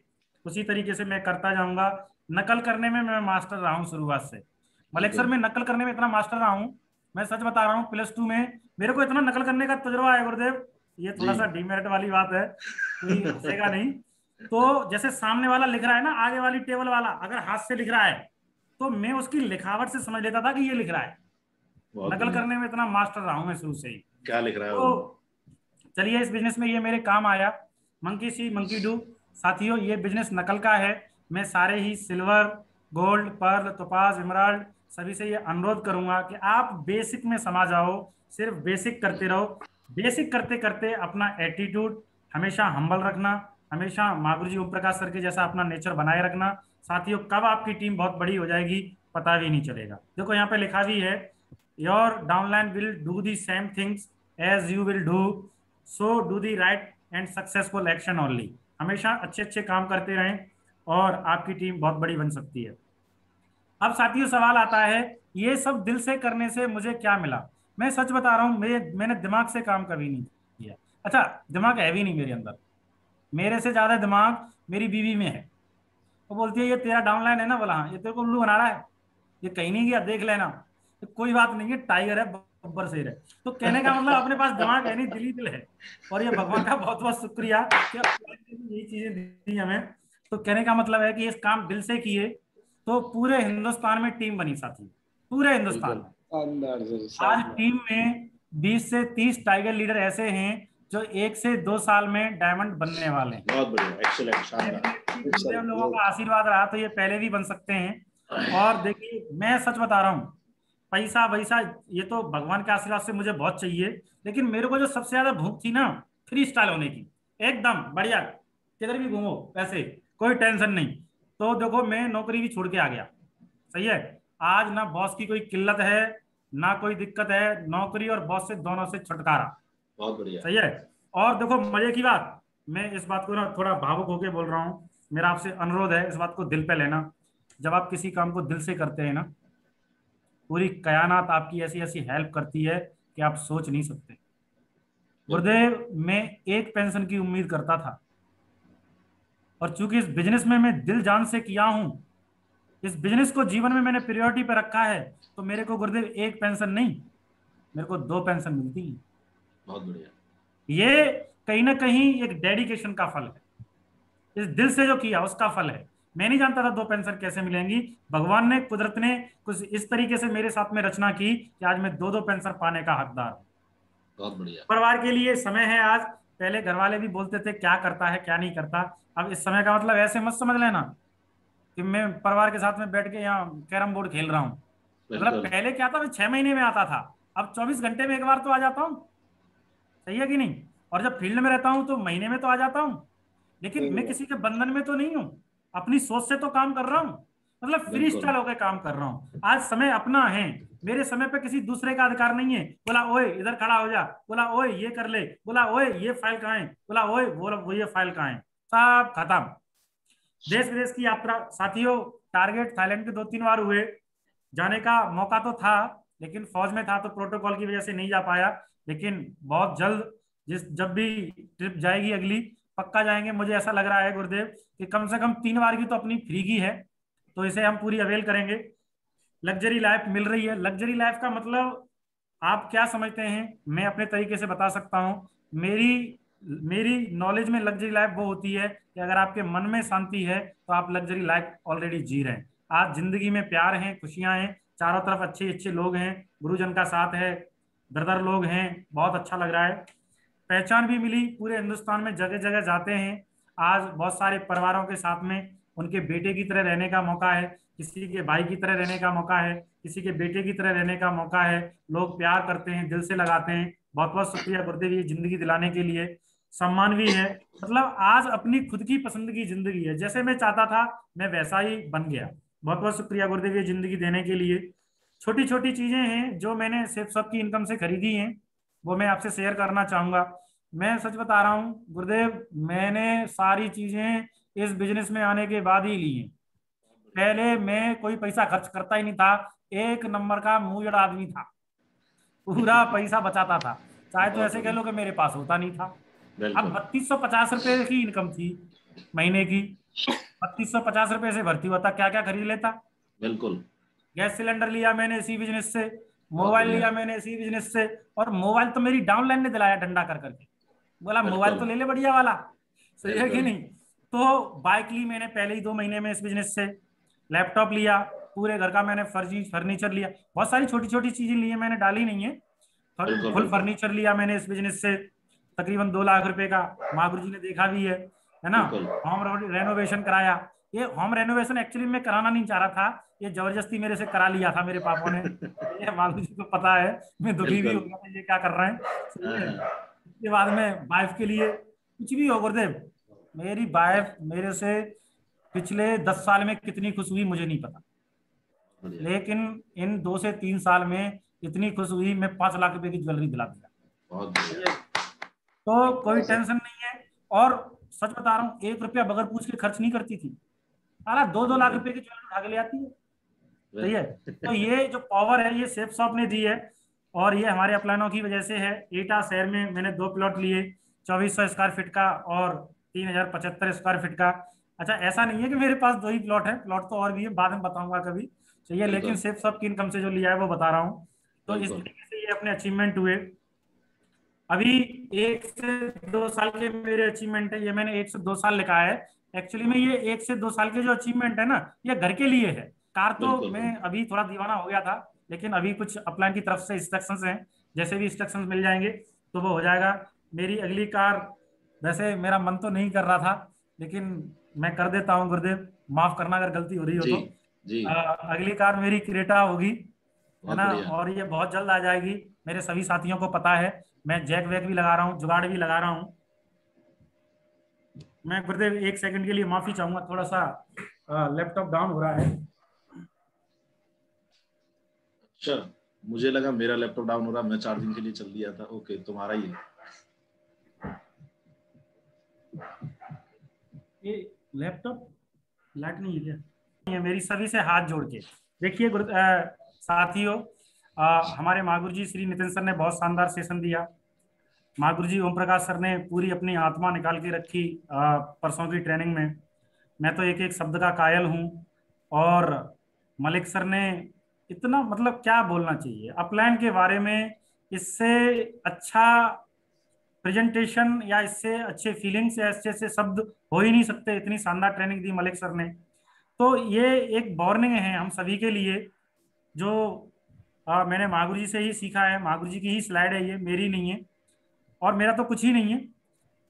उसी तरीके से मैं करता जाऊंगा। नकल करने में मैं मास्टर रहा हूँ शुरुआत से। मलिक सर, बिल्कुल। मैं नकल करने में इतना मास्टर रहा हूँ, मैं सच बता रहा हूँ, +2 में मेरे को इतना नकल करने का तजुर्बा है गुरुदेव, ये थोड़ा जी। सा डीमेरिट वाली बात है, कोई हंसेगा नहीं। तो जैसे सामने वाला लिख रहा है ना, आगे वाली टेबल वाला अगर हाथ से लिख रहा है तो मैं उसकी लिखावट से समझ लेता था कि ये लिख रहा है। बहुत नकल बढ़िया। करने में इतना मास्टर रहा हूं मैं शुरू से ही। क्या लिख रहा है वो? तो चलिए, इस बिजनेस में ये मेरे काम आया, मंकी सी मंकी डू। साथियों, ये बिजनेस नकल का है। मैं सारे ही silver, gold, pearl, topaz, emerald सभी से ये अनुरोध करूंगा कि आप बेसिक में समा जाओ, सिर्फ बेसिक करते रहो। बेसिक करते करते अपना एटीट्यूड हमेशा हम्बल रखना, हमेशा मागुरु जी ओम प्रकाश सर के जैसा अपना नेचर बनाए रखना। साथियों, कब आपकी टीम बहुत बड़ी हो जाएगी पता भी नहीं चलेगा। देखो यहाँ पे लिखा भी है, your downline will do the same things as you will do, so do the right and successful action only. हमेशा अच्छे अच्छे काम करते रहें और आपकी टीम बहुत बड़ी बन सकती है। अब साथियों, सवाल आता है, ये सब दिल से करने से मुझे क्या मिला? मैं सच बता रहा हूं, मैंने दिमाग से काम कभी नहीं किया। अच्छा, दिमाग है भी नहीं मेरे अंदर, मेरे से ज्यादा दिमाग मेरी बीवी में है। वो बोलती है, ये तेरा डाउनलाइन है ना? बोला हाँ। ये तेरे को उल्लू बना रहा है, ये कहीं नहीं गया, देख लेना। तो कोई बात नहीं है, टाइगर है, बब्बर शेर है। तो कहने का मतलब अपने पास दिमाग है नहीं, दिल ही दिल है। और ये भगवान का बहुत बहुत शुक्रिया कि यही चीजें दी हमें। तो कहने का मतलब है कि इस काम दिल से किए तो पूरे हिंदुस्तान में टीम बनी साथी, पूरे हिंदुस्तान बिल्कुल। में। अंदर से आज शानदार। टीम में 20 से 30 टाइगर लीडर ऐसे हैं जो 1 से 2 साल में डायमंड बनने वाले हैं। बहुत बढ़िया, एक्सीलेंट, शानदार। गुरुदेव लोगों का आशीर्वाद रहा तो ये पहले भी बन सकते हैं। और देखिए, मैं सच बता रहा हूँ, पैसा वैसा ये तो भगवान के आशीर्वाद से मुझे बहुत चाहिए, लेकिन मेरे को जो सबसे ज्यादा भूख थी ना, फ्री स्टाइल होने की, एकदम बढ़िया, किधर भी घूमो वैसे, कोई टेंशन नहीं। तो देखो, मैं नौकरी भी छोड़ के आ गया। सही है। आज ना बॉस की कोई किल्लत है, ना कोई दिक्कत है, नौकरी और बॉस से दोनों से छुटकारा। बहुत बढ़िया। सही है। और देखो मजे की बात, मैं इस बात को ना थोड़ा भावुक होके बोल रहा हूँ, मेरा आपसे अनुरोध है, इस बात को दिल पे लेना। जब आप किसी काम को दिल से करते हैं ना, पूरी कायनात आपकी ऐसी ऐसी हेल्प करती है कि आप सोच नहीं सकते। बिल्कुल। गुरुदेव, मैं एक पेंशन की उम्मीद करता था, और चूंकि इस बिजनेस में मैं दिल जान से किया हूं, इस बिजनेस को जीवन में मैंने प्रायोरिटी पे रखा है, तो मेरे को गुरुदेव एक पेंशन नहीं, मेरे को 2 पेंशन मिलती है। बहुत बढ़िया। ये कहीं ना कहीं एक डेडिकेशन का फल है, इस दिल से जो किया उसका फल है। मैं नहीं जानता था 2 पेंशन कैसे मिलेंगी, भगवान ने, कुदरत ने कुछ इस तरीके से मेरे साथ में रचना की कि आज मैं 2 पेंशन पाने का हकदार हूं। बहुत बढ़िया। परिवार के लिए समय है आज। पहले घर वाले भी बोलते थे क्या करता है क्या नहीं करता। अब इस समय का मतलब ऐसे मत समझ लेना कि मैं परिवार के साथ में बैठ के यहाँ कैरम बोर्ड खेल रहा हूँ। मतलब बिल्कुल। पहले क्या था, मैं 6 महीने में आता था, अब 24 घंटे में एक बार तो आ जाता हूँ। सही है कि नहीं? और जब फील्ड में रहता हूँ तो महीने में तो आ जाता हूँ। लेकिन सही मैं बात। किसी के बंधन में तो नहीं हूँ, अपनी सोच से तो काम कर रहा हूँ, मतलब फ्री बिल्कुल। स्टाइल होकर काम कर रहा हूँ। आज समय अपना है, मेरे समय पे किसी दूसरे का अधिकार नहीं है। बोला ओए इधर खड़ा हो जा, बोला ओए ये कर ले, बोला ओए ये फाइल कहाँ है, बोला ओए वो ये फाइल कहाँ है, सब खत्म। देश विदेश की यात्रा साथियों, टारगेट थाईलैंड के 2-3 बार हुए, जाने का मौका तो था, लेकिन फौज में था तो प्रोटोकॉल की वजह से नहीं जा पाया। लेकिन बहुत जल्द, जब भी ट्रिप जाएगी अगली, पक्का जाएंगे। मुझे ऐसा लग रहा है गुरुदेव कि कम से कम 3 बार की तो अपनी फ्री की है, तो इसे हम पूरी अवेल करेंगे। लग्जरी लाइफ मिल रही है। लग्जरी लाइफ का मतलब आप क्या समझते हैं, मैं अपने तरीके से बता सकता हूँ। मेरी मेरी नॉलेज में लग्जरी लाइफ वो होती है कि अगर आपके मन में शांति है तो आप लग्जरी लाइफ ऑलरेडी जी रहे हैं। आज जिंदगी में प्यार है, खुशियां हैं, चारों तरफ अच्छे अच्छे लोग हैं, गुरुजन का साथ है, ब्रदर लोग हैं, बहुत अच्छा लग रहा है। पहचान भी मिली, पूरे हिंदुस्तान में जगह जगह जाते हैं। आज बहुत सारे परिवारों के साथ में उनके बेटे की तरह रहने का मौका है, किसी के भाई की तरह रहने का मौका है, किसी के बेटे की तरह रहने का मौका है। लोग प्यार करते हैं, दिल से लगाते हैं। बहुत बहुत शुक्रिया गुरुदेव ये जिंदगी दिलाने के लिए। सम्मान भी है, मतलब आज अपनी खुद की पसंद की जिंदगी है, जैसे मैं चाहता था मैं वैसा ही बन गया। बहुत बहुत शुक्रिया गुरुदेव ये जिंदगी देने के लिए। छोटी छोटी चीजें हैं जो मैंने सिर्फ सबकी इनकम से खरीदी हैं, वो मैं आपसे शेयर करना चाहूंगा। मैं सच बता रहा हूँ गुरुदेव, मैंने सारी चीजें इस बिजनेस में आने के बाद ही ली हैं। पहले मैं कोई पैसा खर्च करता ही नहीं था। एक नंबर का मुंहजड़ आदमी था, पूरा पैसा बचाता था, चाहे तो ऐसे कह लो कि मेरे पास होता नहीं था। अब 3250 रुपए की इनकम थी महीने की, 3250 रुपए से भर्ती हुआ था, क्या क्या खरीद लेता। बिल्कुल। गैस सिलेंडर लिया मैंने इसी बिजनेस से, बहुत मोबाइल बढ़िया। लिया मैंने इसी बिजनेस से, और मोबाइल तो मेरी डाउनलाइन ने दिलाया डंडा कर करके, बोला मोबाइल तो ले ले बढ़िया वाला, सही है कि बिल्कुल। नहीं। तो बाइक ली मैंने पहले ही 2 महीने में इस बिजनेस से, लैपटॉप लिया, पूरे घर का मैंने फर्नीचर लिया, बहुत सारी छोटी छोटी चीजें ली है मैंने, डाली नहीं है, बिल्कुल फुल बिल्कुल। फर्नीचर लिया मैंने इस बिजनेस से, तकरीबन 2 लाख रुपए का, महागुरु जी ने देखा भी है ना। बिल्कुल। होम रेनोवेशन कराया, ये होम रेनोवेशन एक्चुअली मैं कराना नहीं चाह रहा था, ये जबरदस्ती मेरे से करा लिया था मेरे पापा ने, ये महागुरु जी को पता है, मैं दुखी भी हो बिल्कुल। गया था ये क्या कर रहे हैं, सही है। हाँ, उसके बाद में वाइफ के लिए कुछ भी हो गुरुदेव, मेरी वाइफ मेरे से पिछले 10 साल में कितनी खुश हुई मुझे नहीं पता, बढ़िया। लेकिन इन 2 से 3 साल में इतनी खुश हुई, मैं 5 लाख रुपए की ज्वेलरी दिला दिया। बहुत बढ़िया। तो कोई टेंशन नहीं है, और सच बता रहा हूँ 1 रुपया बगैर पूछ के खर्च नहीं करती थी, अरे 2-2 लाख रुपए की ज्वेलरी उठा के ले आती है, सही है। तो ये जो पावर है ये सेफ शॉप ने दी है, और ये हमारे अपलानों की वजह से है। एटा शहर में मैंने 2 प्लॉट लिए, 2400 स्क्वायर फीट का और 3075 स्क्वायर फीट का। अच्छा, ऐसा नहीं है कि मेरे पास 2 ही प्लॉट है, प्लॉट तो और भी है, बाद में बताऊंगा कभी, चाहिए, लेकिन बिल्कुल सेफ शॉप की इनकम से जो लिया है वो बता रहा हूँ। तो इस बिल्कुल। तरीके से ये अपने अचीवमेंट हुए। अभी 1 से 2 साल के मेरे अचीवमेंट है, ये मैंने 1 से 2 साल लिखा है, एक्चुअली में ये 1 से 2 साल के जो अचीवमेंट है ना, ये घर के लिए है। कार तो बिल्कुल मैं अभी थोड़ा दीवाना हो गया था, लेकिन अभी कुछ अपलाइन की तरफ से इंस्ट्रक्शंस हैं, जैसे भी इंस्ट्रक्शंस मिल जाएंगे तो वो हो जाएगा। मेरी अगली कार, वैसे मेरा मन तो नहीं कर रहा था, लेकिन मैं कर देता हूँ गुरुदेव, माफ करना अगर गलती हो रही हो जी तो। जी। अगली कार मेरी क्रेटा होगी, है बहुत ना, बढ़िया। और ये बहुत जल्द आ जाएगी, मेरे सभी साथियों को पता है। मैं जैक वैक भी लगा रहा हूँ, जुगाड़ भी लगा रहा हूँ। मैं गुरुदेव 1 सेकंड के लिए माफी चाहूंगा, थोड़ा सा लैपटॉप डाउन हो रहा है। अच्छा, मुझे लगा मेरा लैपटॉप डाउन हो रहा, मैं चार्जिंग के लिए चल दिया था। ओके, तुम्हारा ही है। ये लैपटॉप लाइट नहीं है क्या? ये मेरी सभी से हाथ जोड़ के देखिए साथियों, हमारे महागुरु जी श्री नितिन सर ने बहुत शानदार सेशन दिया। महागुरु जी ओम प्रकाश सर ने पूरी अपनी आत्मा निकाल के रखी परसों की ट्रेनिंग में, मैं तो एक एक शब्द का कायल हूँ। और मलिक सर ने इतना, मतलब क्या बोलना चाहिए अपलाइन के बारे में, इससे अच्छा प्रेजेंटेशन या इससे अच्छे फीलिंग्स या अच्छे से शब्द हो ही नहीं सकते, इतनी शानदार ट्रेनिंग दी मलिक सर ने। तो ये एक वार्निंग है हम सभी के लिए, जो मैंने महागुरु जी से ही सीखा है, महागुरु जी की ही स्लाइड है, ये मेरी नहीं है, और मेरा तो कुछ ही नहीं है।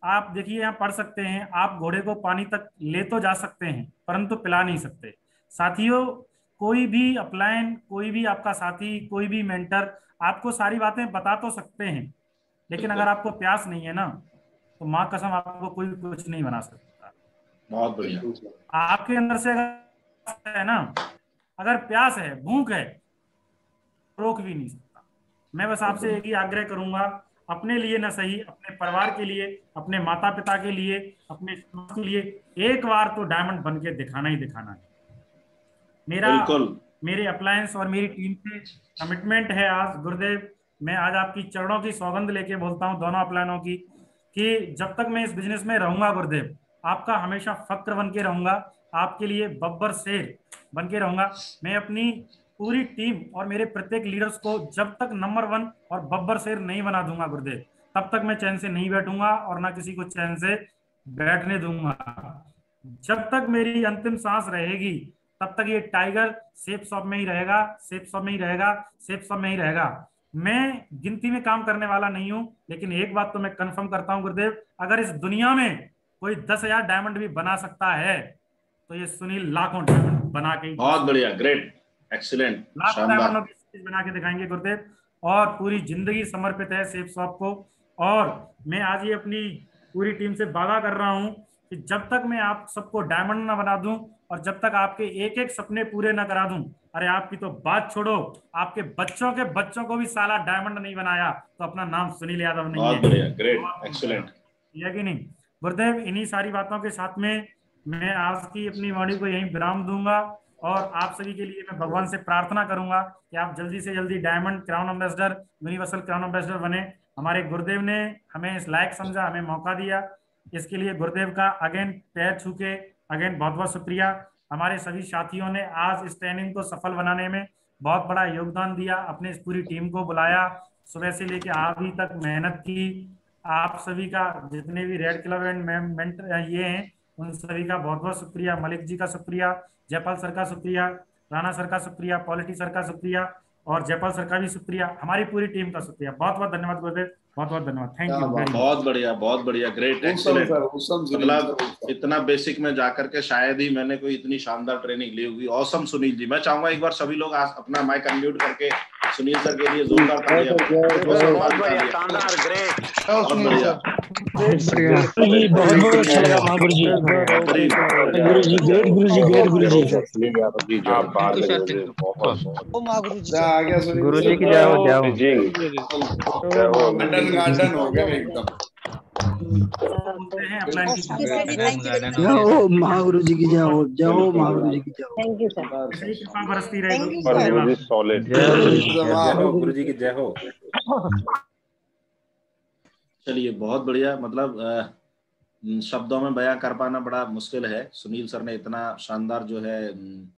आप देखिए यहाँ पढ़ सकते हैं, आप घोड़े को पानी तक ले तो जा सकते हैं परंतु पिला नहीं सकते। साथियों, कोई भी अपलाइन, कोई भी आपका साथी, कोई भी मेंटर आपको सारी बातें बता तो सकते हैं, लेकिन अगर बिल्कुल। आपको प्यास नहीं है ना, तो माँ कसम आपको कोई कुछ नहीं बना सकता। बहुत बढ़िया। आपके अंदर से अगर है ना, अगर प्यास है, भूख है, रोक भी नहीं सकता। मैं बस आपसे एक ही आग्रह करूंगा, अपने लिए ना सही, अपने परिवार के लिए, अपने माता पिता के लिए, अपने समाज के लिए, एक बार तो डायमंड बन के दिखाना ही दिखाना है। मेरा, बिल्कुल। मेरे अप्लायंस और मेरी टीम से कमिटमेंट है आज गुरुदेव, मैं आज आपकी चरणों की सौगंध लेके बोलता हूँ, दोनों अपलायनों की, कि जब तक मैं इस बिजनेस में रहूंगा गुरुदेव, आपका हमेशा फक्र बन के रहूंगा, आपके लिए बब्बर शेर बन के रहूंगा। मैं अपनी पूरी टीम और मेरे प्रत्येक लीडर्स को जब तक नंबर 1 और बब्बर शेर नहीं बना दूंगा गुरुदेव, तब तक मैं चैन से नहीं बैठूंगा और ना किसी को चैन से बैठने दूंगा। जब तक मेरी अंतिम सांस रहेगी तब तक ये टाइगर सेफ शॉप में ही रहेगा, सेफ शॉप में ही रहेगा, सेफ शॉप में ही रहेगा। मैं गिनती में काम करने वाला नहीं हूं, लेकिन एक बात तो मैं कंफर्म करता हूं गुरुदेव, अगर इस दुनिया में कोई 10,000 डायमंड भी बना सकता है तो ये सुनील लाखों डायमंड बना के, बहुत बढ़िया, ग्रेट, एक्सीलेंट, लाखों शानदार। डायमंडों की चीज बना के दिखाएंगे गुरुदेव, और पूरी जिंदगी समर्पित है सेफ शॉप को। और मैं आज ये अपनी पूरी टीम से वादा कर रहा हूं कि जब तक मैं आप सबको डायमंड ना बना दूं और जब तक आपके एक एक सपने पूरे ना करा दूं, अरे आपकी तो बात छोड़ो, आपके बच्चों के बच्चों को भी साला डायमंड नहीं बनाया तो अपना नाम सुनील यादव नहीं बहुत है। बढ़िया, ग्रेट, एक्सीलेंट। है कि नहीं गुरुदेव? इन्हीं सारी बातों के साथ में मैं आज की अपनी वाणी को यहीं विराम दूंगा, और आप सभी के लिए मैं भगवान से प्रार्थना करूंगा कि आप जल्दी से जल्दी diamond crown ambassador, universal crown ambassador बने। हमारे गुरुदेव ने हमें इस लायक समझा, हमें मौका दिया, इसके लिए गुरुदेव का अगेन पैर छू के अगेन बहुत बहुत शुक्रिया। हमारे सभी साथियों ने आज इस ट्रेनिंग को सफल बनाने में बहुत बड़ा योगदान दिया, अपने इस पूरी टीम को बुलाया, सुबह से लेके अभी तक मेहनत की। आप सभी का, जितने भी रेड क्लब एंड मेंटर ये हैं, उन सभी का बहुत बहुत शुक्रिया। मलिक जी का शुक्रिया, जयपाल सर का शुक्रिया, राणा सर का शुक्रिया, पॉलिटी सर का शुक्रिया, और जयपाल सर का भी शुक्रिया, हमारी पूरी टीम का शुक्रिया। बहुत बहुत धन्यवाद गुरुदेव, बहुत बहुत धन्यवाद। Thank you very much. बहुत बढ़िया, ग्रेट, एक्सीलेंट। मतलब इतना बेसिक में जाकर के शायद ही मैंने कोई इतनी शानदार ट्रेनिंग ली होगी। ऑसम सुनील जी। मैं चाहूंगा एक बार सभी लोग अपना माइक अनम्यूट करके सुनील सर के लिए जोरदार तालियां। बहुत बढ़िया, शानदार, ग्रेट, बहुत बढ़िया, बहुत बहुत अच्छा लगा महागुरु जी। गुरु जी ग्रेट, गुरु जी ग्रेट, गुरु जी आ गया सुनील गुरु जी की जय हो, जय हो। गार्डन हो गया एकदम। बोलते हैं अपलाइन की जय हो महागुरु जी की जय हो, जय हो महागुरु जी की जय हो। Thank you sir. ऐसे ही कृपा बरसती रहे Thank you, Gurudev. sir. Solid. जय हो गुरु जी, जय हो गुरु जी की जय हो। चलिए बहुत बढ़िया। मतलब शब्दों में बयां कर पाना बड़ा मुश्किल है। सुनील सर ने इतना शानदार जो है